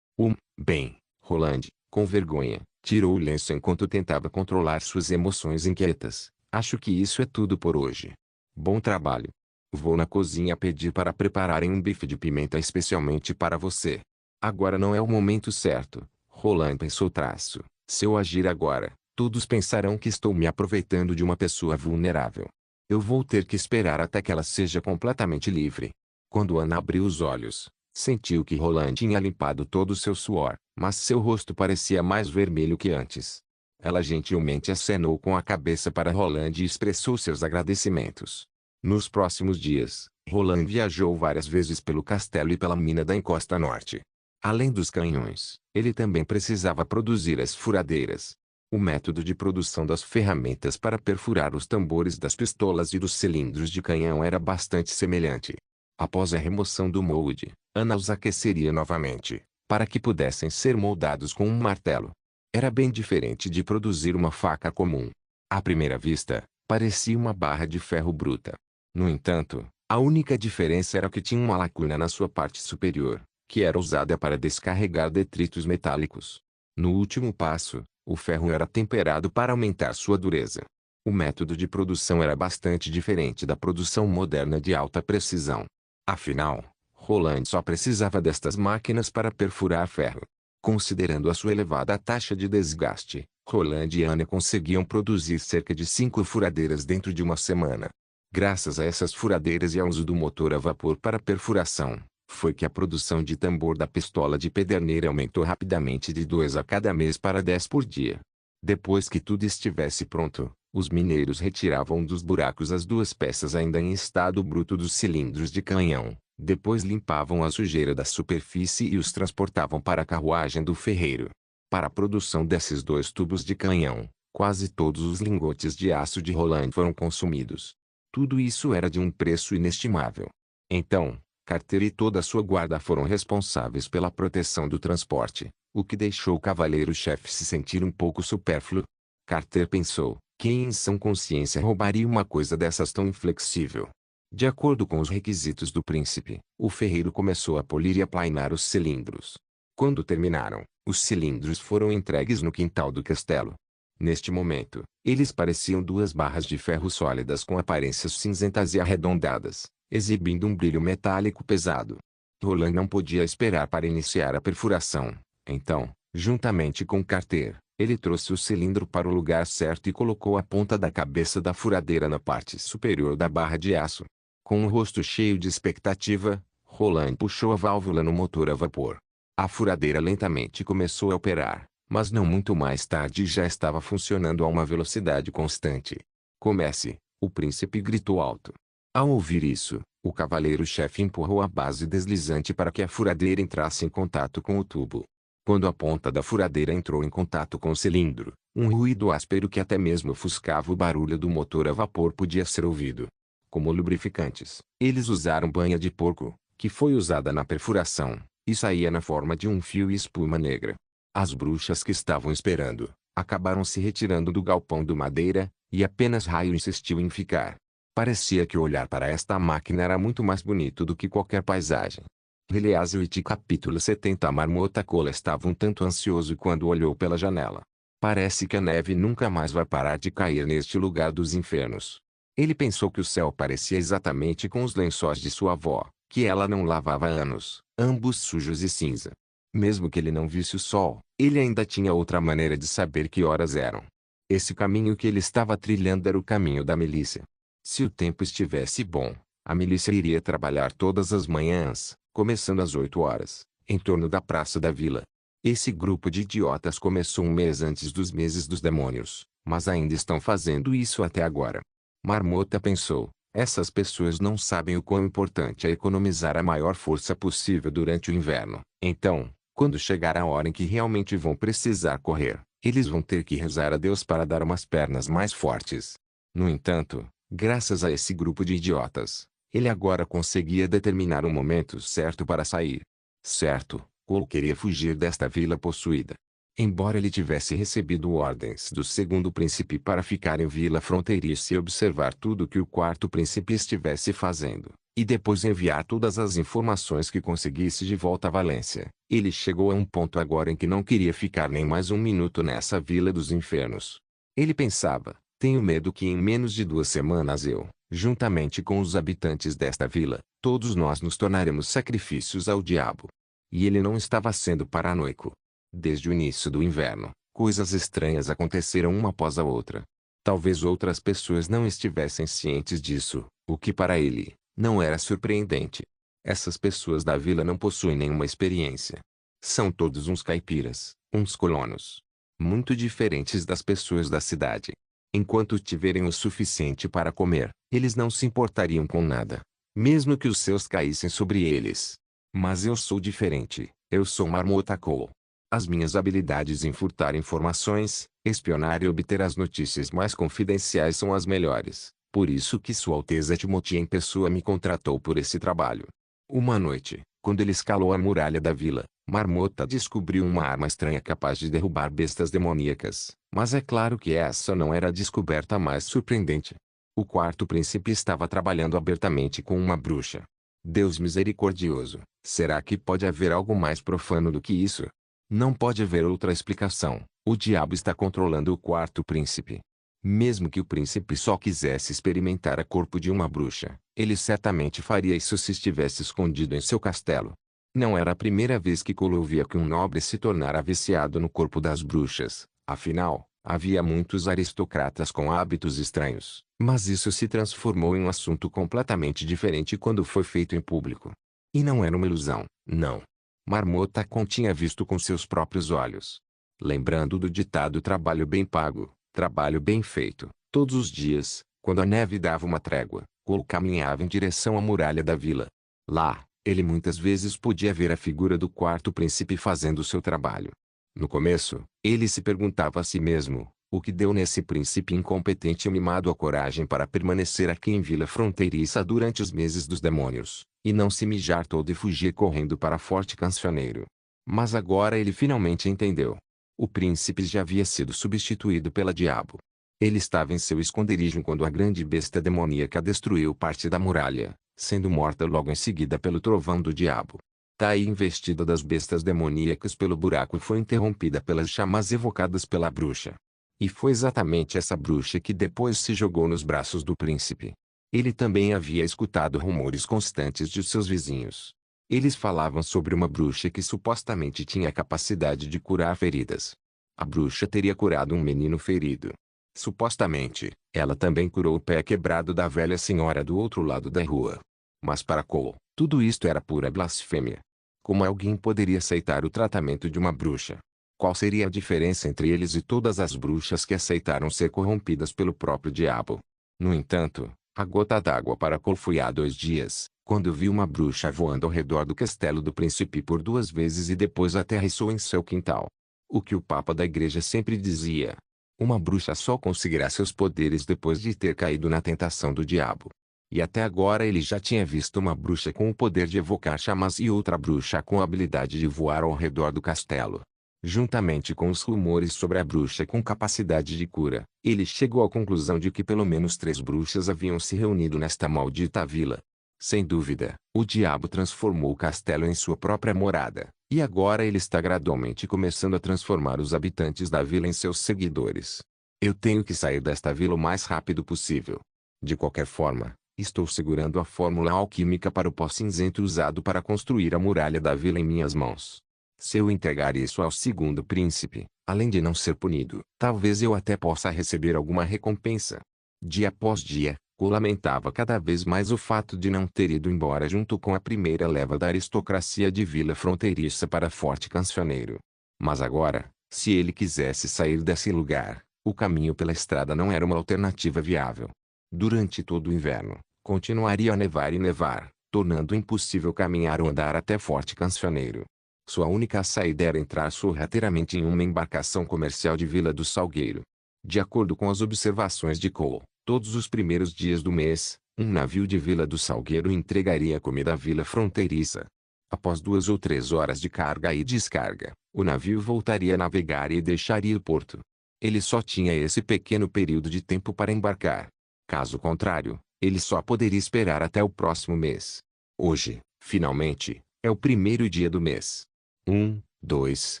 Bem, Roland, com vergonha, tirou o lenço enquanto tentava controlar suas emoções inquietas. Acho que isso é tudo por hoje. Bom trabalho. Vou na cozinha pedir para prepararem um bife de pimenta especialmente para você. Agora não é o momento certo, Roland pensou traço. Se eu agir agora, todos pensarão que estou me aproveitando de uma pessoa vulnerável. Eu vou ter que esperar até que ela seja completamente livre. Quando Anna abriu os olhos, sentiu que Roland tinha limpado todo o seu suor, mas seu rosto parecia mais vermelho que antes. Ela gentilmente acenou com a cabeça para Roland e expressou seus agradecimentos. Nos próximos dias, Roland viajou várias vezes pelo castelo e pela mina da encosta norte. Além dos canhões, ele também precisava produzir as furadeiras. O método de produção das ferramentas para perfurar os tambores das pistolas e dos cilindros de canhão era bastante semelhante. Após a remoção do molde, Anna os aqueceria novamente, para que pudessem ser moldados com um martelo. Era bem diferente de produzir uma faca comum. À primeira vista, parecia uma barra de ferro bruta. No entanto, a única diferença era que tinha uma lacuna na sua parte superior, que era usada para descarregar detritos metálicos. No último passo, o ferro era temperado para aumentar sua dureza. O método de produção era bastante diferente da produção moderna de alta precisão. Afinal, Roland só precisava destas máquinas para perfurar ferro. Considerando a sua elevada taxa de desgaste, Roland e Anna conseguiam produzir cerca de 5 furadeiras dentro de uma semana. Graças a essas furadeiras e ao uso do motor a vapor para perfuração, foi que a produção de tambor da pistola de pederneira aumentou rapidamente de 2 a cada mês para 10 por dia. Depois que tudo estivesse pronto, os mineiros retiravam dos buracos as 2 peças ainda em estado bruto dos cilindros de canhão, depois limpavam a sujeira da superfície e os transportavam para a carruagem do ferreiro. Para a produção desses 2 tubos de canhão, quase todos os lingotes de aço de Roland foram consumidos. Tudo isso era de um preço inestimável. Então, Carter e toda a sua guarda foram responsáveis pela proteção do transporte, o que deixou o cavaleiro-chefe se sentir um pouco supérfluo. Carter pensou, quem em sã consciência roubaria uma coisa dessas tão inflexível? De acordo com os requisitos do príncipe, o ferreiro começou a polir e aplainar os cilindros. Quando terminaram, os cilindros foram entregues no quintal do castelo. Neste momento, eles pareciam 2 barras de ferro sólidas com aparências cinzentas e arredondadas, exibindo um brilho metálico pesado. Roland não podia esperar para iniciar a perfuração. Então, juntamente com Carter, ele trouxe o cilindro para o lugar certo e colocou a ponta da cabeça da furadeira na parte superior da barra de aço. Com o rosto cheio de expectativa, Roland puxou a válvula no motor a vapor. A furadeira lentamente começou a operar, mas não muito mais tarde já estava funcionando a uma velocidade constante. Comece, o príncipe gritou alto. Ao ouvir isso, o cavaleiro-chefe empurrou a base deslizante para que a furadeira entrasse em contato com o tubo. Quando a ponta da furadeira entrou em contato com o cilindro, um ruído áspero que até mesmo ofuscava o barulho do motor a vapor podia ser ouvido. Como lubrificantes, eles usaram banha de porco, que foi usada na perfuração, e saía na forma de um fio e espuma negra. As bruxas que estavam esperando, acabaram se retirando do galpão do madeira, e apenas Raio insistiu em ficar. Parecia que olhar para esta máquina era muito mais bonito do que qualquer paisagem. Release capítulo 70. A marmota Cola estava um tanto ansioso quando olhou pela janela. Parece que a neve nunca mais vai parar de cair neste lugar dos infernos. Ele pensou que o céu parecia exatamente com os lençóis de sua avó, que ela não lavava há anos, ambos sujos e cinza. Mesmo que ele não visse o sol, ele ainda tinha outra maneira de saber que horas eram. Esse caminho que ele estava trilhando era o caminho da milícia. Se o tempo estivesse bom, a milícia iria trabalhar todas as manhãs, começando às 8 horas, em torno da praça da vila. Esse grupo de idiotas começou um mês antes dos meses dos demônios, mas ainda estão fazendo isso até agora. Marmota pensou, essas pessoas não sabem o quão importante é economizar a maior força possível durante o inverno. Então, quando chegar a hora em que realmente vão precisar correr, eles vão ter que rezar a Deus para dar umas pernas mais fortes. No entanto, graças a esse grupo de idiotas, ele agora conseguia determinar o momento certo para sair. Certo, Cole queria fugir desta vila possuída. Embora ele tivesse recebido ordens do segundo príncipe para ficar em vila fronteiriça e observar tudo o que o quarto príncipe estivesse fazendo, e depois enviar todas as informações que conseguisse de volta a Valência, ele chegou a um ponto agora em que não queria ficar nem mais um minuto nessa vila dos infernos. Ele pensava, tenho medo que em menos de 2 semanas eu, juntamente com os habitantes desta vila, todos nós nos tornaremos sacrifícios ao diabo. E ele não estava sendo paranoico. Desde o início do inverno, coisas estranhas aconteceram uma após a outra. Talvez outras pessoas não estivessem cientes disso, o que para ele, não era surpreendente. Essas pessoas da vila não possuem nenhuma experiência. São todos uns caipiras, uns colonos. Muito diferentes das pessoas da cidade. Enquanto tiverem o suficiente para comer, eles não se importariam com nada. Mesmo que os seus caíssem sobre eles. Mas eu sou diferente, eu sou Marmota Cole. As minhas habilidades em furtar informações, espionar e obter as notícias mais confidenciais são as melhores. Por isso que Sua Alteza Timothy em pessoa me contratou por esse trabalho. Uma noite, quando ele escalou a muralha da vila, Marmota descobriu uma arma estranha capaz de derrubar bestas demoníacas. Mas é claro que essa não era a descoberta mais surpreendente. O quarto príncipe estava trabalhando abertamente com uma bruxa. Deus misericordioso, será que pode haver algo mais profano do que isso? Não pode haver outra explicação. O diabo está controlando o quarto príncipe. Mesmo que o príncipe só quisesse experimentar o corpo de uma bruxa, ele certamente faria isso se estivesse escondido em seu castelo. Não era a primeira vez que Cole ouvia que um nobre se tornara viciado no corpo das bruxas. Afinal, havia muitos aristocratas com hábitos estranhos. Mas isso se transformou em um assunto completamente diferente quando foi feito em público. E não era uma ilusão, não. Marmota tinha visto com seus próprios olhos. Lembrando do ditado trabalho bem pago, trabalho bem feito, todos os dias, quando a neve dava uma trégua, Cole caminhava em direção à muralha da vila. Lá, ele muitas vezes podia ver a figura do quarto príncipe fazendo seu trabalho. No começo, ele se perguntava a si mesmo, o que deu nesse príncipe incompetente e mimado a coragem para permanecer aqui em vila fronteiriça durante os meses dos demônios, e não se mijar todo e fugir correndo para Forte Cancioneiro. Mas agora ele finalmente entendeu. O príncipe já havia sido substituído pela diabo. Ele estava em seu esconderijo quando a grande besta demoníaca destruiu parte da muralha, sendo morta logo em seguida pelo trovão do diabo. Daí a investida das bestas demoníacas pelo buraco foi interrompida pelas chamas evocadas pela bruxa. E foi exatamente essa bruxa que depois se jogou nos braços do príncipe. Ele também havia escutado rumores constantes de seus vizinhos. Eles falavam sobre uma bruxa que supostamente tinha a capacidade de curar feridas. A bruxa teria curado um menino ferido. Supostamente, ela também curou o pé quebrado da velha senhora do outro lado da rua. Mas para Cole, tudo isto era pura blasfêmia. Como alguém poderia aceitar o tratamento de uma bruxa? Qual seria a diferença entre eles e todas as bruxas que aceitaram ser corrompidas pelo próprio diabo? No entanto, a gota d'água para Cole foi há 2 dias, quando viu uma bruxa voando ao redor do castelo do príncipe por 2 vezes e depois aterrissou em seu quintal. O que o Papa da Igreja sempre dizia: uma bruxa só conseguirá seus poderes depois de ter caído na tentação do diabo. E até agora ele já tinha visto uma bruxa com o poder de evocar chamas e outra bruxa com a habilidade de voar ao redor do castelo. Juntamente com os rumores sobre a bruxa com capacidade de cura, ele chegou à conclusão de que pelo menos 3 bruxas haviam se reunido nesta maldita vila. Sem dúvida, o diabo transformou o castelo em sua própria morada, e agora ele está gradualmente começando a transformar os habitantes da vila em seus seguidores. Eu tenho que sair desta vila o mais rápido possível. De qualquer forma, estou segurando a fórmula alquímica para o pó cinzento usado para construir a muralha da vila em minhas mãos. Se eu entregar isso ao segundo príncipe, além de não ser punido, talvez eu até possa receber alguma recompensa. Dia após dia, Cole lamentava cada vez mais o fato de não ter ido embora junto com a primeira leva da aristocracia de Vila Fronteiriça para Forte Cancioneiro. Mas agora, se ele quisesse sair desse lugar, o caminho pela estrada não era uma alternativa viável. Durante todo o inverno, continuaria a nevar e nevar, tornando impossível caminhar ou andar até Forte Cancioneiro. Sua única saída era entrar sorrateiramente em uma embarcação comercial de Vila do Salgueiro. De acordo com as observações de Cole, todos os primeiros dias do mês, um navio de Vila do Salgueiro entregaria comida à Vila Fronteiriça. Após 2 ou 3 horas de carga e descarga, o navio voltaria a navegar e deixaria o porto. Ele só tinha esse pequeno período de tempo para embarcar. Caso contrário, ele só poderia esperar até o próximo mês. Hoje, finalmente, é o primeiro dia do mês. 1, 2,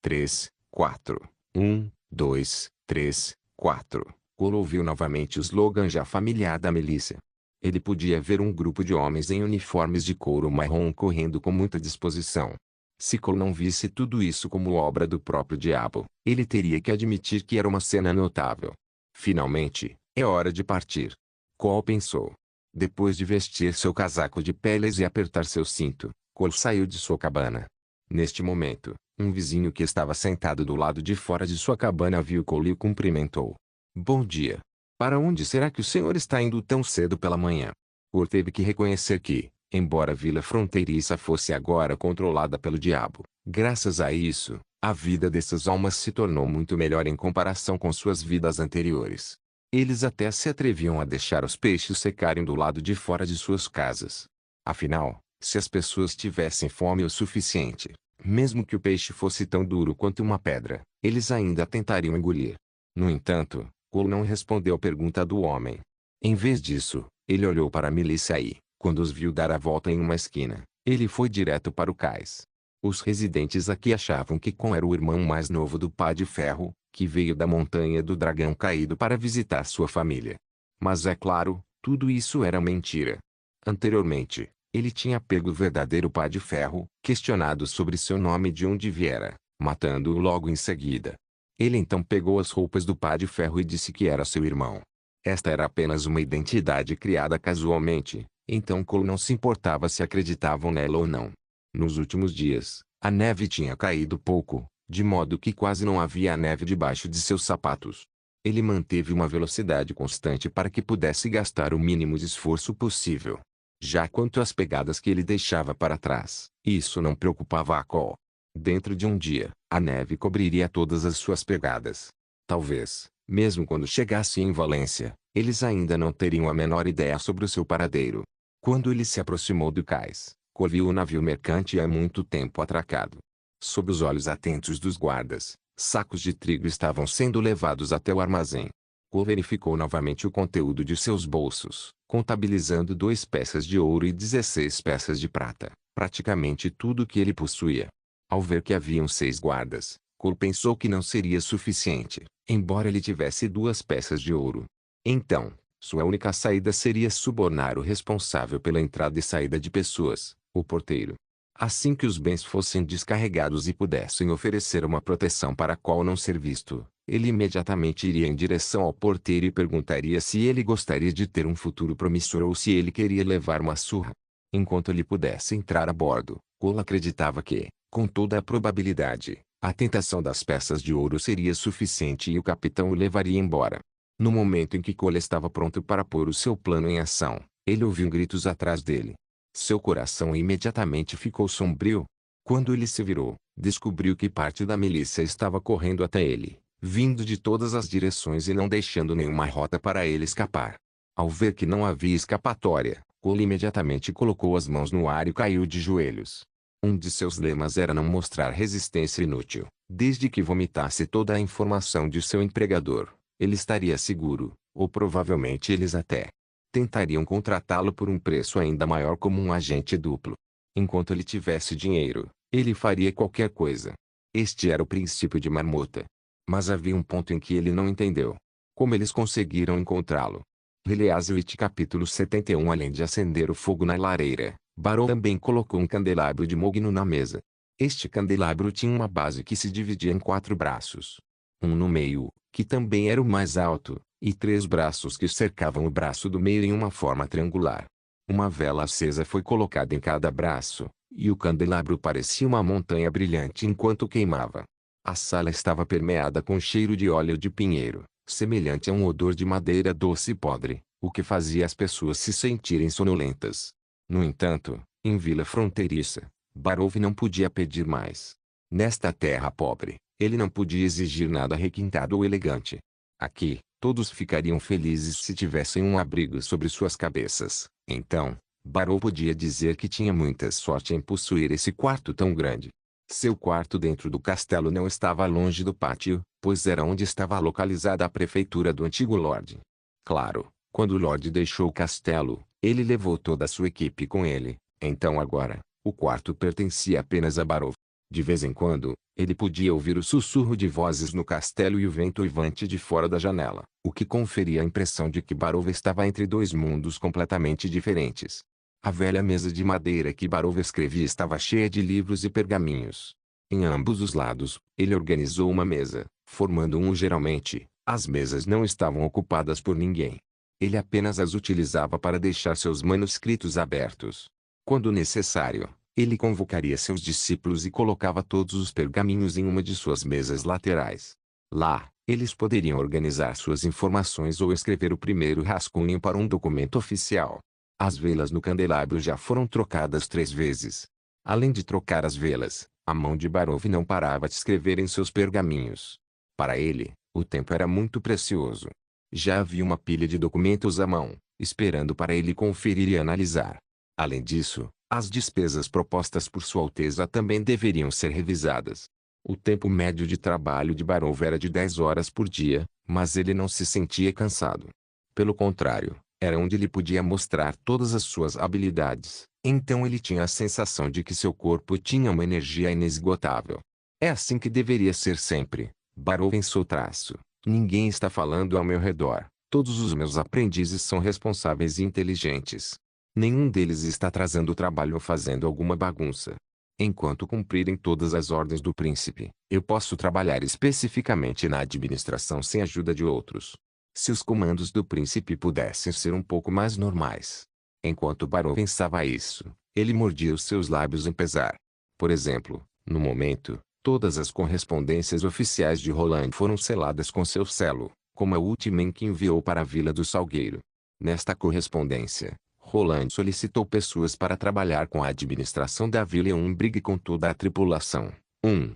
3, 4. 1, 2, 3, 4. Cole ouviu novamente o slogan já familiar da milícia. Ele podia ver um grupo de homens em uniformes de couro marrom correndo com muita disposição. Se Cole não visse tudo isso como obra do próprio diabo, ele teria que admitir que era uma cena notável. Finalmente, é hora de partir. Cole pensou. Depois de vestir seu casaco de peles e apertar seu cinto, Cole saiu de sua cabana. Neste momento, um vizinho que estava sentado do lado de fora de sua cabana viu Cole e o cumprimentou. Bom dia. Para onde será que o senhor está indo tão cedo pela manhã? Cole teve que reconhecer que, embora a Vila Fronteiriça fosse agora controlada pelo diabo, graças a isso, a vida dessas almas se tornou muito melhor em comparação com suas vidas anteriores. Eles até se atreviam a deixar os peixes secarem do lado de fora de suas casas. Afinal, se as pessoas tivessem fome o suficiente, mesmo que o peixe fosse tão duro quanto uma pedra, eles ainda tentariam engolir. No entanto, Cole não respondeu à pergunta do homem. Em vez disso, ele olhou para a milícia e, quando os viu dar a volta em uma esquina, ele foi direto para o cais. Os residentes aqui achavam que Cole era o irmão mais novo do Pá de Ferro, que veio da Montanha do Dragão Caído para visitar sua família. Mas é claro, tudo isso era mentira. Anteriormente, ele tinha pego o verdadeiro Pá de Ferro, questionado sobre seu nome e de onde viera, matando-o logo em seguida. Ele então pegou as roupas do Pá de Ferro e disse que era seu irmão. Esta era apenas uma identidade criada casualmente, então Cole não se importava se acreditavam nela ou não. Nos últimos dias, a neve tinha caído pouco, de modo que quase não havia neve debaixo de seus sapatos. Ele manteve uma velocidade constante para que pudesse gastar o mínimo de esforço possível. Já quanto às pegadas que ele deixava para trás, isso não preocupava a Cole. Dentro de um dia, a neve cobriria todas as suas pegadas. Talvez, mesmo quando chegasse em Valência, eles ainda não teriam a menor ideia sobre o seu paradeiro. Quando ele se aproximou do cais, Cole viu o navio mercante há muito tempo atracado. Sob os olhos atentos dos guardas, sacos de trigo estavam sendo levados até o armazém. Cole verificou novamente o conteúdo de seus bolsos, contabilizando 2 peças de ouro e 16 peças de prata, praticamente tudo que ele possuía. Ao ver que haviam 6 guardas, Cole pensou que não seria suficiente, embora ele tivesse 2 peças de ouro. Então, sua única saída seria subornar o responsável pela entrada e saída de pessoas, o porteiro. Assim que os bens fossem descarregados e pudessem oferecer uma proteção para a qual não ser visto, ele imediatamente iria em direção ao porteiro e perguntaria se ele gostaria de ter um futuro promissor ou se ele queria levar uma surra. Enquanto ele pudesse entrar a bordo, Cole acreditava que, com toda a probabilidade, a tentação das peças de ouro seria suficiente e o capitão o levaria embora. No momento em que Cole estava pronto para pôr o seu plano em ação, ele ouviu gritos atrás dele. Seu coração imediatamente ficou sombrio. Quando ele se virou, descobriu que parte da milícia estava correndo até ele, vindo de todas as direções e não deixando nenhuma rota para ele escapar. Ao ver que não havia escapatória, Cole imediatamente colocou as mãos no ar e caiu de joelhos. Um de seus lemas era não mostrar resistência inútil. Desde que vomitasse toda a informação de seu empregador, ele estaria seguro, ou provavelmente eles até tentariam contratá-lo por um preço ainda maior como um agente duplo. Enquanto ele tivesse dinheiro, ele faria qualquer coisa. Este era o princípio de Marmota. Mas havia um ponto em que ele não entendeu. Como eles conseguiram encontrá-lo? Eleazarite capítulo 71. Além de acender o fogo na lareira, Barô também colocou um candelabro de mogno na mesa. Este candelabro tinha uma base que se dividia em 4 braços. Um no meio, que também era o mais alto, e 3 braços que cercavam o braço do meio em uma forma triangular. Uma vela acesa foi colocada em cada braço, e o candelabro parecia uma montanha brilhante enquanto queimava. A sala estava permeada com cheiro de óleo de pinheiro, semelhante a um odor de madeira doce e podre, o que fazia as pessoas se sentirem sonolentas. No entanto, em Vila Fronteiriça, Barov não podia pedir mais. Nesta terra pobre, ele não podia exigir nada requintado ou elegante. Aqui, todos ficariam felizes se tivessem um abrigo sobre suas cabeças. Então, Barov podia dizer que tinha muita sorte em possuir esse quarto tão grande. Seu quarto dentro do castelo não estava longe do pátio, pois era onde estava localizada a prefeitura do antigo Lorde. Claro, quando o Lorde deixou o castelo, ele levou toda a sua equipe com ele. Então agora, o quarto pertencia apenas a Barov. De vez em quando, ele podia ouvir o sussurro de vozes no castelo e o vento uivante de fora da janela, o que conferia a impressão de que Barov estava entre 2 mundos completamente diferentes. A velha mesa de madeira que Barov escrevia estava cheia de livros e pergaminhos. Em ambos os lados, ele organizou uma mesa, formando um geralmente, as mesas não estavam ocupadas por ninguém. Ele apenas as utilizava para deixar seus manuscritos abertos. Quando necessário, ele convocaria seus discípulos e colocava todos os pergaminhos em uma de suas mesas laterais. Lá, eles poderiam organizar suas informações ou escrever o primeiro rascunho para um documento oficial. As velas no candelabro já foram trocadas 3 vezes. Além de trocar as velas, a mão de Barov não parava de escrever em seus pergaminhos. Para ele, o tempo era muito precioso. Já havia uma pilha de documentos à mão, esperando para ele conferir e analisar. Além disso, as despesas propostas por Sua Alteza também deveriam ser revisadas. O tempo médio de trabalho de Barov era de 10 horas por dia, mas ele não se sentia cansado. Pelo contrário, era onde ele podia mostrar todas as suas habilidades. Então ele tinha a sensação de que seu corpo tinha uma energia inesgotável. É assim que deveria ser sempre. Barov pensou traço. Ninguém está falando ao meu redor. Todos os meus aprendizes são responsáveis e inteligentes. Nenhum deles está atrasando o trabalho ou fazendo alguma bagunça. Enquanto cumprirem todas as ordens do príncipe, eu posso trabalhar especificamente na administração sem ajuda de outros. Se os comandos do príncipe pudessem ser um pouco mais normais. Enquanto Barão pensava isso, ele mordia os seus lábios em pesar. Por exemplo, no momento, todas as correspondências oficiais de Roland foram seladas com seu selo, como a última em que enviou para a Vila do Salgueiro. Nesta correspondência, Roland solicitou pessoas para trabalhar com a administração da vila e um brigue com toda a tripulação. 1.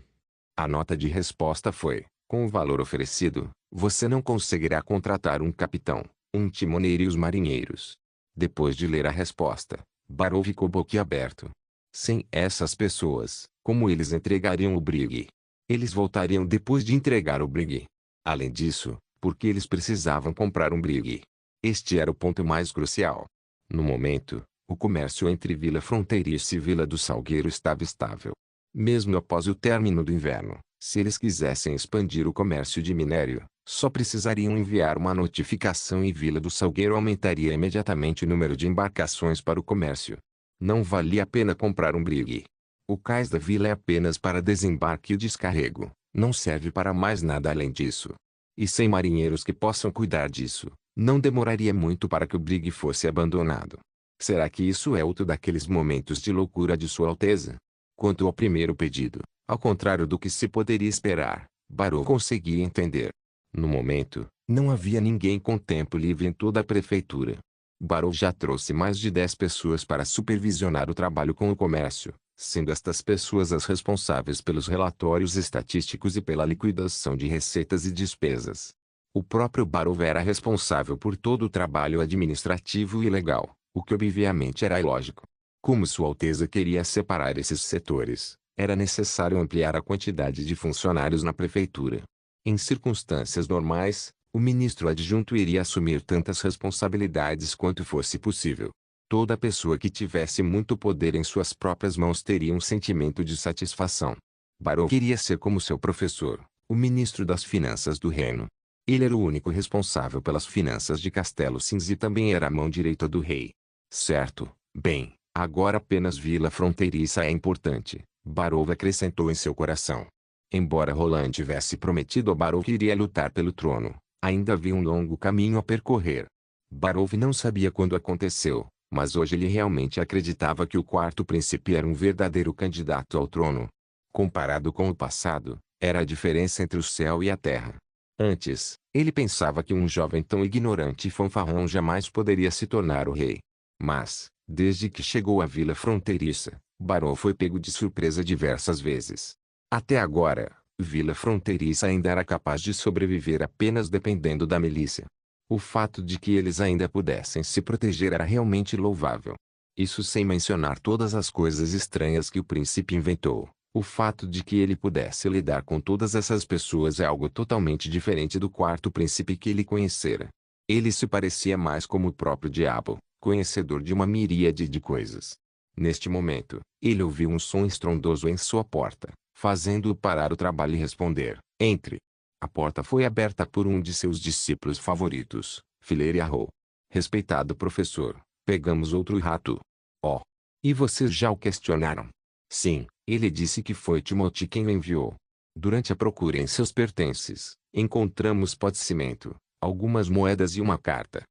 A nota de resposta foi: com o valor oferecido, você não conseguirá contratar um capitão, um timoneiro e os marinheiros. Depois de ler a resposta, Barão ficou boquiaberto. Sem essas pessoas, como eles entregariam o brigue? Eles voltariam depois de entregar o brigue. Além disso, porque eles precisavam comprar um brigue? Este era o ponto mais crucial. No momento, o comércio entre Vila Fronteiriça e Vila do Salgueiro estava estável. Mesmo após o término do inverno, se eles quisessem expandir o comércio de minério, só precisariam enviar uma notificação e Vila do Salgueiro aumentaria imediatamente o número de embarcações para o comércio. Não valia a pena comprar um brigue. O cais da vila é apenas para desembarque e descarrego, não serve para mais nada além disso. E sem marinheiros que possam cuidar disso, não demoraria muito para que o brigue fosse abandonado. Será que isso é outro daqueles momentos de loucura de Sua Alteza? Quanto ao primeiro pedido, ao contrário do que se poderia esperar, Barão conseguia entender. No momento, não havia ninguém com tempo livre em toda a prefeitura. Barrow já trouxe mais de 10 pessoas para supervisionar o trabalho com o comércio, sendo estas pessoas as responsáveis pelos relatórios estatísticos e pela liquidação de receitas e despesas. O próprio Barrow era responsável por todo o trabalho administrativo e legal, o que obviamente era ilógico. Como Sua Alteza queria separar esses setores, era necessário ampliar a quantidade de funcionários na prefeitura. Em circunstâncias normais, o ministro adjunto iria assumir tantas responsabilidades quanto fosse possível. Toda pessoa que tivesse muito poder em suas próprias mãos teria um sentimento de satisfação. Barrow queria ser como seu professor, o ministro das finanças do reino. Ele era o único responsável pelas finanças de Castelo Cinza e também era a mão direita do rei. Certo, bem, agora apenas Vila Fronteiriça é importante, Barrow acrescentou em seu coração. Embora Roland tivesse prometido a Barrow que iria lutar pelo trono, ainda havia um longo caminho a percorrer. Barrow não sabia quando aconteceu, mas hoje ele realmente acreditava que o quarto príncipe era um verdadeiro candidato ao trono. Comparado com o passado, era a diferença entre o céu e a terra. Antes, ele pensava que um jovem tão ignorante e fanfarrão jamais poderia se tornar o rei. Mas, desde que chegou à Vila Fronteiriça, Barrow foi pego de surpresa diversas vezes. Até agora, Vila Fronteiriça ainda era capaz de sobreviver apenas dependendo da milícia. O fato de que eles ainda pudessem se proteger era realmente louvável. Isso sem mencionar todas as coisas estranhas que o príncipe inventou. O fato de que ele pudesse lidar com todas essas pessoas é algo totalmente diferente do quarto príncipe que ele conhecera. Ele se parecia mais como o próprio diabo, conhecedor de uma miríade de coisas. Neste momento, ele ouviu um som estrondoso em sua porta, fazendo-o parar o trabalho e responder: "Entre." A porta foi aberta por um de seus discípulos favoritos, Fileira Arrow. "Respeitado professor, pegamos outro rato." "Oh. E vocês já o questionaram?" "Sim, ele disse que foi Timothy quem o enviou." "Durante a procura em seus pertences, encontramos pó de cimento, algumas moedas e uma carta."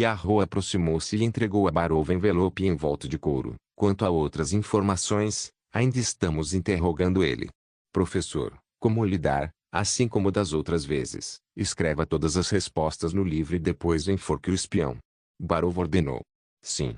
Arrow aproximou-se e entregou a Barrow o envelope envolto de couro. "Quanto a outras informações, ainda estamos interrogando ele." "Professor, como lidar, assim como das outras vezes, escreva todas as respostas no livro e depois enforque o espião." Barrow ordenou. "Sim."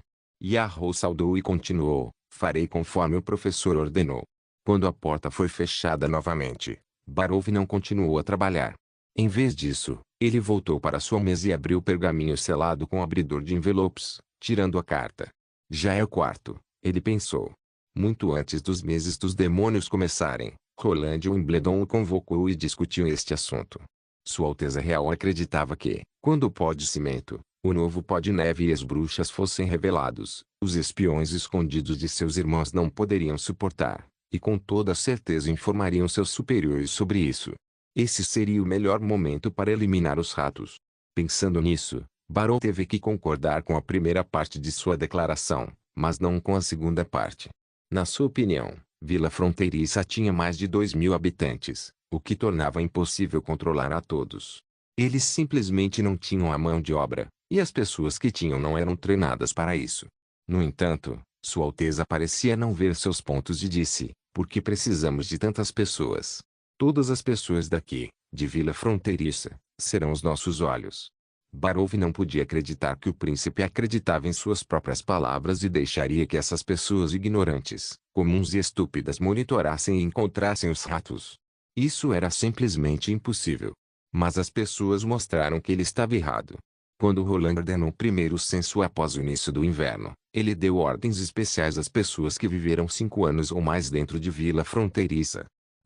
Arrow saudou e continuou: "Farei conforme o professor ordenou." Quando a porta foi fechada novamente, Barrow não continuou a trabalhar. Em vez disso, ele voltou para sua mesa e abriu o pergaminho selado com abridor de envelopes, tirando a carta. "Já é o quarto," ele pensou. Muito antes dos meses dos demônios começarem, Roland Wimbledon o convocou e discutiu este assunto. Sua Alteza Real acreditava que, quando o pó de cimento, o novo pó de neve e as bruxas fossem revelados, os espiões escondidos de seus irmãos não poderiam suportar, e com toda certeza informariam seus superiores sobre isso. Esse seria o melhor momento para eliminar os ratos. Pensando nisso, Barrow teve que concordar com a primeira parte de sua declaração, mas não com a segunda parte. Na sua opinião, Vila Fronteiriça tinha mais de 2.000 habitantes, o que tornava impossível controlar a todos. Eles simplesmente não tinham a mão de obra, e as pessoas que tinham não eram treinadas para isso. No entanto, Sua Alteza parecia não ver seus pontos e disse: "Por que precisamos de tantas pessoas? Todas as pessoas daqui, de Vila Fronteiriça, serão os nossos olhos." Barrow não podia acreditar que o príncipe acreditava em suas próprias palavras e deixaria que essas pessoas ignorantes, comuns e estúpidas monitorassem e encontrassem os ratos. Isso era simplesmente impossível. Mas as pessoas mostraram que ele estava errado. Quando Roland ordenou o primeiro censo após o início do inverno, ele deu ordens especiais às pessoas que viveram 5 anos ou mais dentro de Vila Fronteiriça.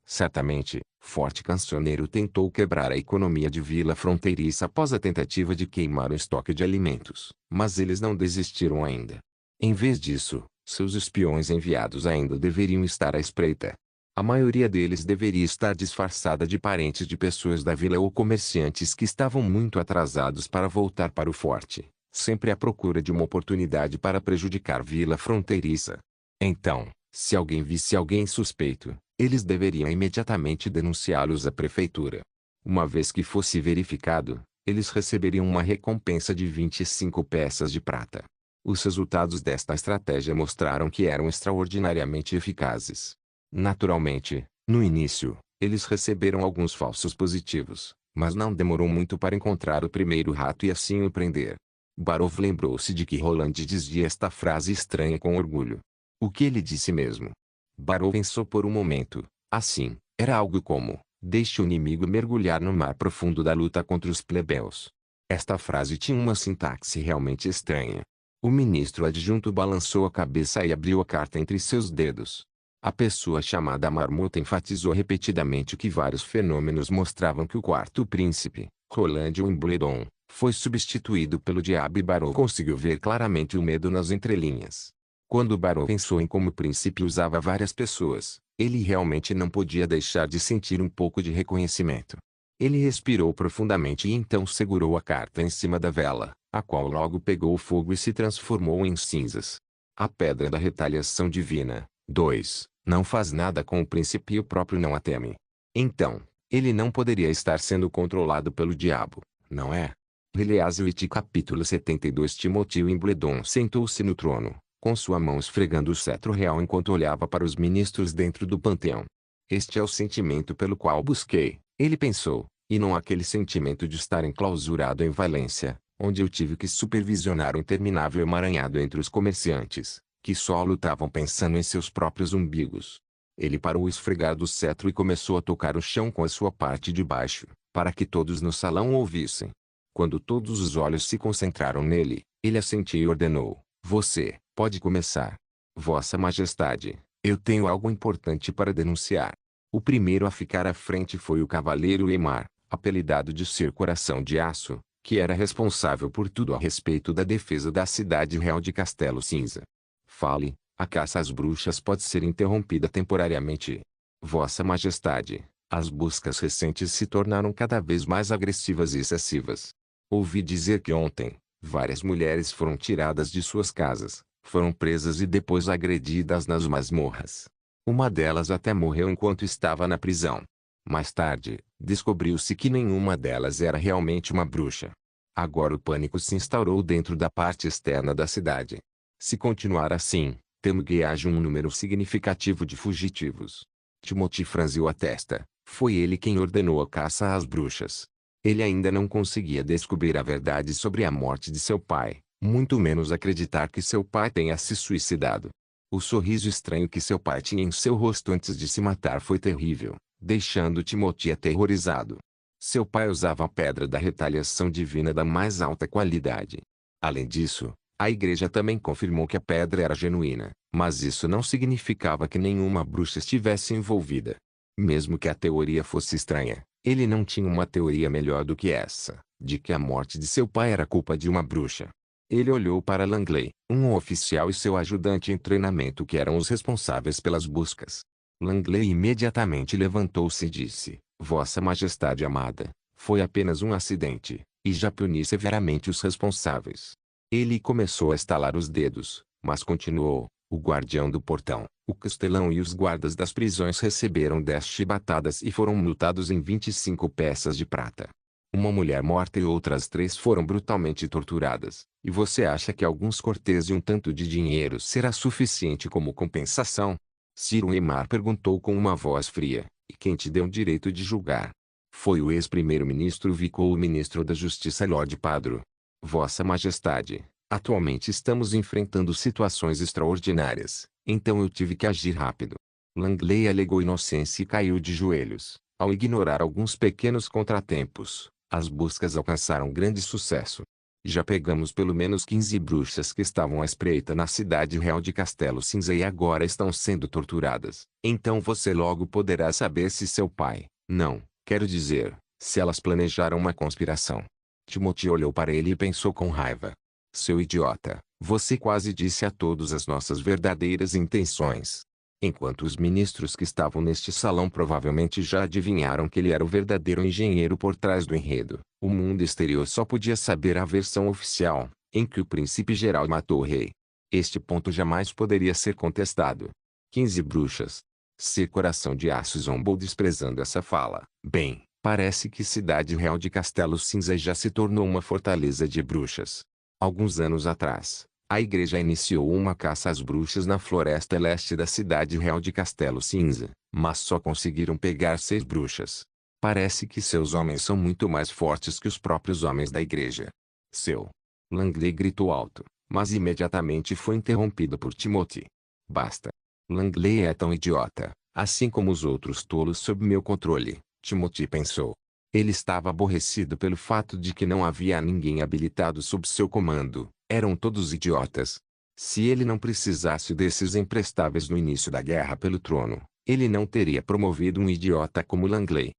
Certamente, Forte Cancioneiro tentou quebrar a economia de Vila Fronteiriça após a tentativa de queimar o estoque de alimentos, mas eles não desistiram ainda. Em vez disso, seus espiões enviados ainda deveriam estar à espreita. A maioria deles deveria estar disfarçada de parentes de pessoas da vila ou comerciantes que estavam muito atrasados para voltar para o forte, sempre à procura de uma oportunidade para prejudicar Vila Fronteiriça. Então, se alguém visse alguém suspeito, eles deveriam imediatamente denunciá-los à prefeitura. Uma vez que fosse verificado, eles receberiam uma recompensa de 25 peças de prata. Os resultados desta estratégia mostraram que eram extraordinariamente eficazes. Naturalmente, no início, eles receberam alguns falsos positivos, mas não demorou muito para encontrar o primeiro rato e assim o prender. Barov lembrou-se de que Roland dizia esta frase estranha com orgulho. O que ele disse mesmo? Barov pensou por um momento. Assim, era algo como: deixe o inimigo mergulhar no mar profundo da luta contra os plebeus. Esta frase tinha uma sintaxe realmente estranha. O ministro adjunto balançou a cabeça e abriu a carta entre seus dedos. A pessoa chamada Marmota enfatizou repetidamente que vários fenômenos mostravam que o quarto príncipe, Roland Wimbledon, foi substituído pelo diabo e Barrow conseguiu ver claramente o medo nas entrelinhas. Quando Barrow pensou em como o príncipe usava várias pessoas, ele realmente não podia deixar de sentir um pouco de reconhecimento. Ele respirou profundamente e então segurou a carta em cima da vela, a qual logo pegou fogo e se transformou em cinzas. A pedra da retaliação divina. 2. Não faz nada com o príncipe e o próprio não a teme. Então, ele não poderia estar sendo controlado pelo diabo, não é? Eliaswit capítulo 72. Timothy Wimbledon sentou-se no trono, com sua mão esfregando o cetro real enquanto olhava para os ministros dentro do panteão. Este é o sentimento pelo qual busquei, ele pensou, e não aquele sentimento de estar enclausurado em Valência, onde eu tive que supervisionar o interminável emaranhado entre os comerciantes, que só lutavam pensando em seus próprios umbigos. Ele parou o esfregar do cetro e começou a tocar o chão com a sua parte de baixo, para que todos no salão ouvissem. Quando todos os olhos se concentraram nele, ele assentiu e ordenou: você, pode começar. Vossa Majestade, eu tenho algo importante para denunciar. O primeiro a ficar à frente foi o cavaleiro Eymar, apelidado de Ser Coração de Aço, que era responsável por tudo a respeito da defesa da cidade real de Castelo Cinza. Fale, a caça às bruxas pode ser interrompida temporariamente. Vossa Majestade, as buscas recentes se tornaram cada vez mais agressivas e excessivas. Ouvi dizer que ontem, várias mulheres foram tiradas de suas casas, foram presas e depois agredidas nas masmorras. Uma delas até morreu enquanto estava na prisão. Mais tarde, descobriu-se que nenhuma delas era realmente uma bruxa. Agora o pânico se instaurou dentro da parte externa da cidade. Se continuar assim, temo que haja um número significativo de fugitivos. Timothy franziu a testa. Foi ele quem ordenou a caça às bruxas. Ele ainda não conseguia descobrir a verdade sobre a morte de seu pai, muito menos acreditar que seu pai tenha se suicidado. O sorriso estranho que seu pai tinha em seu rosto antes de se matar foi terrível, deixando Timothy aterrorizado. Seu pai usava a pedra da retaliação divina da mais alta qualidade. Além disso, a igreja também confirmou que a pedra era genuína, mas isso não significava que nenhuma bruxa estivesse envolvida. Mesmo que a teoria fosse estranha, ele não tinha uma teoria melhor do que essa, de que a morte de seu pai era culpa de uma bruxa. Ele olhou para Langley, um oficial e seu ajudante em treinamento que eram os responsáveis pelas buscas. Langley imediatamente levantou-se e disse: Vossa Majestade amada, foi apenas um acidente, e já puni severamente os responsáveis. Ele começou a estalar os dedos, mas continuou: o guardião do portão, o castelão e os guardas das prisões receberam 10 chibatadas e foram multados em 25 peças de prata. Uma mulher morta e outras 3 foram brutalmente torturadas, e você acha que alguns cortês e um tanto de dinheiro será suficiente como compensação? Sir Eymar perguntou com uma voz fria: e quem te deu o direito de julgar? Foi o ex-primeiro-ministro Vico ou o ministro da Justiça Lord Padro. Vossa Majestade, atualmente estamos enfrentando situações extraordinárias, então eu tive que agir rápido. Langley alegou inocência e caiu de joelhos. Ao ignorar alguns pequenos contratempos, as buscas alcançaram grande sucesso. Já pegamos pelo menos 15 bruxas que estavam à espreita na cidade real de Castelo Cinza e agora estão sendo torturadas. Então você logo poderá saber se seu pai, não, quero dizer, se elas planejaram uma conspiração. Timothy olhou para ele e pensou com raiva. Seu idiota, você quase disse a todos as nossas verdadeiras intenções. Enquanto os ministros que estavam neste salão provavelmente já adivinharam que ele era o verdadeiro engenheiro por trás do enredo, o mundo exterior só podia saber a versão oficial, em que o príncipe geral matou o rei. Este ponto jamais poderia ser contestado. 15 bruxas. Ser Coração de Aço zombou desprezando essa fala. Bem, parece que Cidade Real de Castelo Cinza já se tornou uma fortaleza de bruxas. Alguns anos atrás, a igreja iniciou uma caça às bruxas na floresta leste da cidade real de Castelo Cinza, mas só conseguiram pegar 6 bruxas. Parece que seus homens são muito mais fortes que os próprios homens da igreja. Seu Langley gritou alto, mas imediatamente foi interrompido por Timothy. Basta. Langley é tão idiota, assim como os outros tolos sob meu controle, Timothy pensou. Ele estava aborrecido pelo fato de que não havia ninguém habilitado sob seu comando, eram todos idiotas. Se ele não precisasse desses imprestáveis no início da guerra pelo trono, ele não teria promovido um idiota como Langley.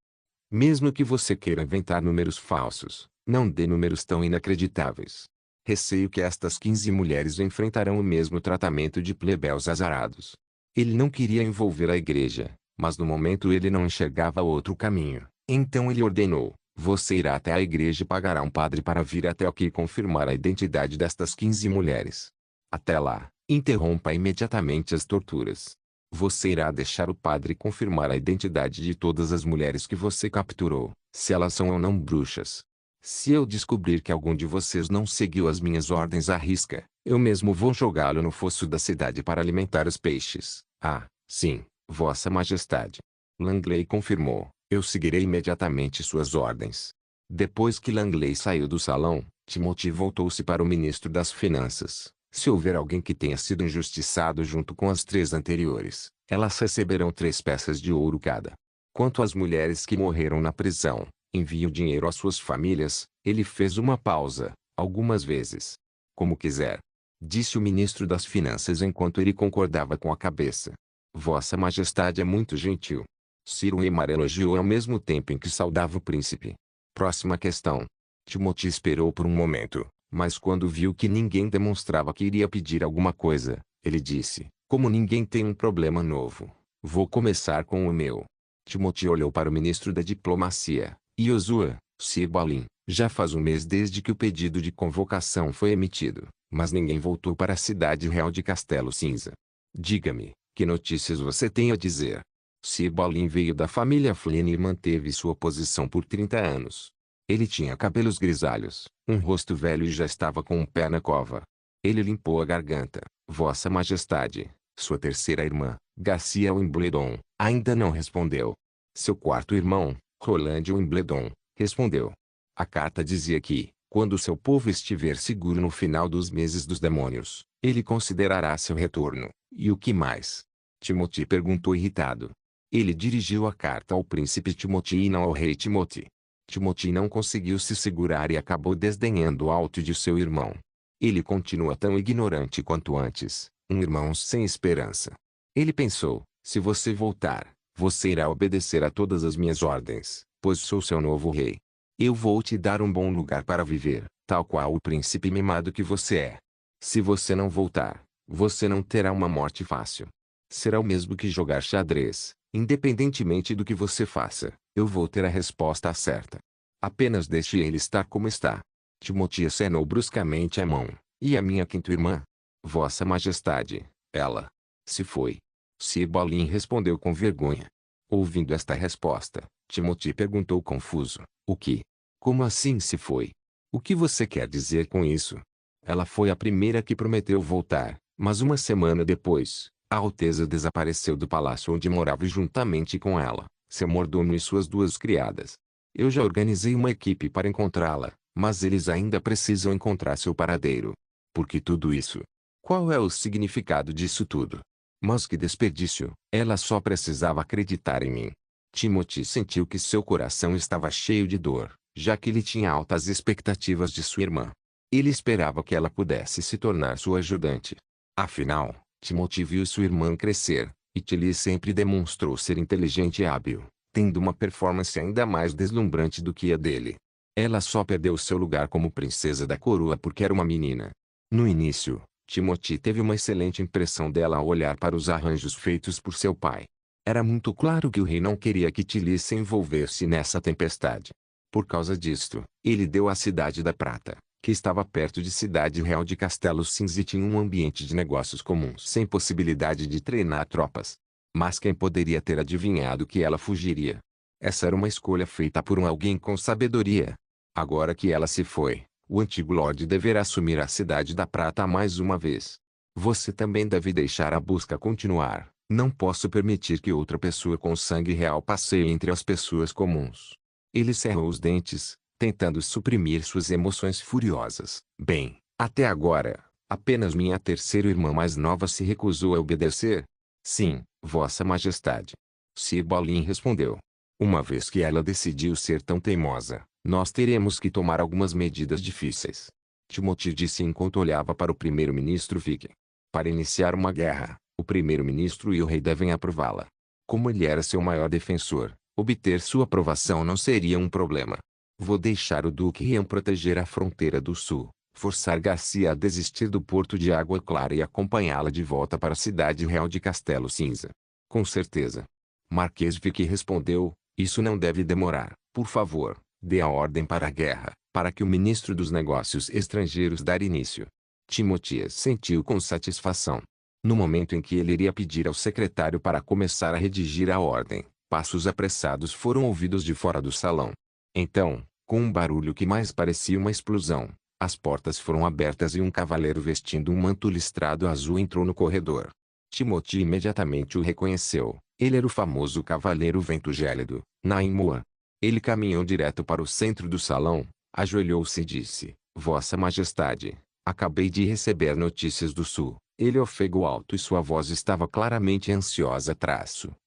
Mesmo que você queira inventar números falsos, não dê números tão inacreditáveis. Receio que estas 15 mulheres enfrentarão o mesmo tratamento de plebeus azarados. Ele não queria envolver a igreja, mas no momento ele não enxergava outro caminho. Então ele ordenou: você irá até a igreja e pagará um padre para vir até aqui e confirmar a identidade destas 15 mulheres. Até lá, interrompa imediatamente as torturas. Você irá deixar o padre confirmar a identidade de todas as mulheres que você capturou, se elas são ou não bruxas. Se eu descobrir que algum de vocês não seguiu as minhas ordens à risca, eu mesmo vou jogá-lo no fosso da cidade para alimentar os peixes. Ah, sim, Vossa Majestade. Langley confirmou: eu seguirei imediatamente suas ordens. Depois que Langley saiu do salão, Timothy voltou-se para o ministro das Finanças. Se houver alguém que tenha sido injustiçado junto com as 3 anteriores, elas receberão 3 peças de ouro cada. Quanto às mulheres que morreram na prisão, envie o dinheiro às suas famílias. Ele fez uma pausa, algumas vezes. Como quiser. Disse o ministro das Finanças enquanto ele concordava com a cabeça. Vossa Majestade é muito gentil. Ciro Emar elogiou ao mesmo tempo em que saudava o príncipe. Próxima questão. Timothy esperou por um momento, mas quando viu que ninguém demonstrava que iria pedir alguma coisa, ele disse: como ninguém tem um problema novo, vou começar com o meu. Timothy olhou para o ministro da Diplomacia, Yoshua, Sir Balin. Já faz um mês desde que o pedido de convocação foi emitido, mas ninguém voltou para a cidade real de Castelo Cinza. Diga-me, que notícias você tem a dizer? Sir Balin veio da família Flynn e manteve sua posição por 30 anos. Ele tinha cabelos grisalhos, um rosto velho e já estava com um pé na cova. Ele limpou a garganta. Vossa Majestade, sua terceira irmã, Garcia Wimbledon, ainda não respondeu. Seu quarto irmão, Roland Wimbledon, respondeu. A carta dizia que, quando seu povo estiver seguro no final dos meses dos demônios, ele considerará seu retorno. E o que mais? Timothy perguntou irritado. Ele dirigiu a carta ao príncipe Timothy e não ao rei Timothy. Timothy não conseguiu se segurar e acabou desdenhando o alto de seu irmão. Ele continua tão ignorante quanto antes, um irmão sem esperança. Ele pensou: se você voltar, você irá obedecer a todas as minhas ordens, pois sou seu novo rei. Eu vou te dar um bom lugar para viver, tal qual o príncipe mimado que você é. Se você não voltar, você não terá uma morte fácil. Será o mesmo que jogar xadrez, independentemente do que você faça, eu vou ter a resposta certa. Apenas deixe ele estar como está. Timothy acenou bruscamente a mão. E a minha quinta irmã? Vossa Majestade, ela se foi. Sir Balin respondeu com vergonha. Ouvindo esta resposta, Timothy perguntou confuso: o que? Como assim se foi? O que você quer dizer com isso? Ela foi a primeira que prometeu voltar, mas uma semana depois, a Alteza desapareceu do palácio onde morava juntamente com ela, seu mordomo e suas 2 criadas. Eu já organizei uma equipe para encontrá-la, mas eles ainda precisam encontrar seu paradeiro. Por que tudo isso? Qual é o significado disso tudo? Mas que desperdício, ela só precisava acreditar em mim. Timothy sentiu que seu coração estava cheio de dor, já que ele tinha altas expectativas de sua irmã. Ele esperava que ela pudesse se tornar sua ajudante. Afinal, Timothy viu sua irmã crescer, e Tilly sempre demonstrou ser inteligente e hábil, tendo uma performance ainda mais deslumbrante do que a dele. Ela só perdeu seu lugar como princesa da coroa porque era uma menina. No início, Timothy teve uma excelente impressão dela ao olhar para os arranjos feitos por seu pai. Era muito claro que o rei não queria que Tilly se envolvesse nessa tempestade. Por causa disto, ele deu a Cidade da Prata, que estava perto de Cidade Real de Castelo Cinza e tinha um ambiente de negócios comuns sem possibilidade de treinar tropas. Mas quem poderia ter adivinhado que ela fugiria? Essa era uma escolha feita por alguém com sabedoria. Agora que ela se foi, o antigo Lorde deverá assumir a Cidade da Prata mais uma vez. Você também deve deixar a busca continuar. Não posso permitir que outra pessoa com sangue real passeie entre as pessoas comuns. Ele cerrou os dentes, tentando suprimir suas emoções furiosas. Bem, até agora, apenas minha terceira irmã mais nova se recusou a obedecer. Sim, Vossa Majestade. Sir Balin respondeu. Uma vez que ela decidiu ser tão teimosa, nós teremos que tomar algumas medidas difíceis. Timothy disse enquanto olhava para o primeiro-ministro Vic. Para iniciar uma guerra, o primeiro-ministro e o rei devem aprová-la. Como ele era seu maior defensor, obter sua aprovação não seria um problema. Vou deixar o Duque Rian proteger a fronteira do sul, forçar Garcia a desistir do porto de Água Clara e acompanhá-la de volta para a cidade real de Castelo Cinza. Com certeza. Marquês Vic respondeu, isso não deve demorar. Por favor, dê a ordem para a guerra, para que o ministro dos Negócios Estrangeiros dar início. Timothy sentiu com satisfação. No momento em que ele iria pedir ao secretário para começar a redigir a ordem, passos apressados foram ouvidos de fora do salão. Então, com um barulho que mais parecia uma explosão, as portas foram abertas e um cavaleiro vestindo um manto listrado azul entrou no corredor. Timothy imediatamente o reconheceu. Ele era o famoso Cavaleiro Vento Gélido, Naimua. Ele caminhou direto para o centro do salão, ajoelhou-se e disse, Vossa Majestade, acabei de receber notícias do sul. Ele ofegou alto e sua voz estava claramente ansiosa.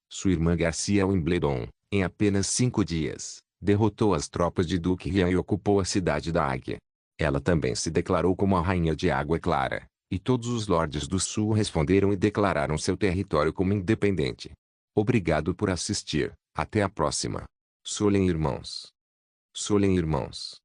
Sua irmã Garcia Wimbledon, em apenas 5 dias, derrotou as tropas de Duque Rian e ocupou a cidade da Águia. Ela também se declarou como a Rainha de Água Clara, e todos os lordes do sul responderam e declararam seu território como independente. Obrigado por assistir, até a próxima. Solen irmãos. Solen irmãos.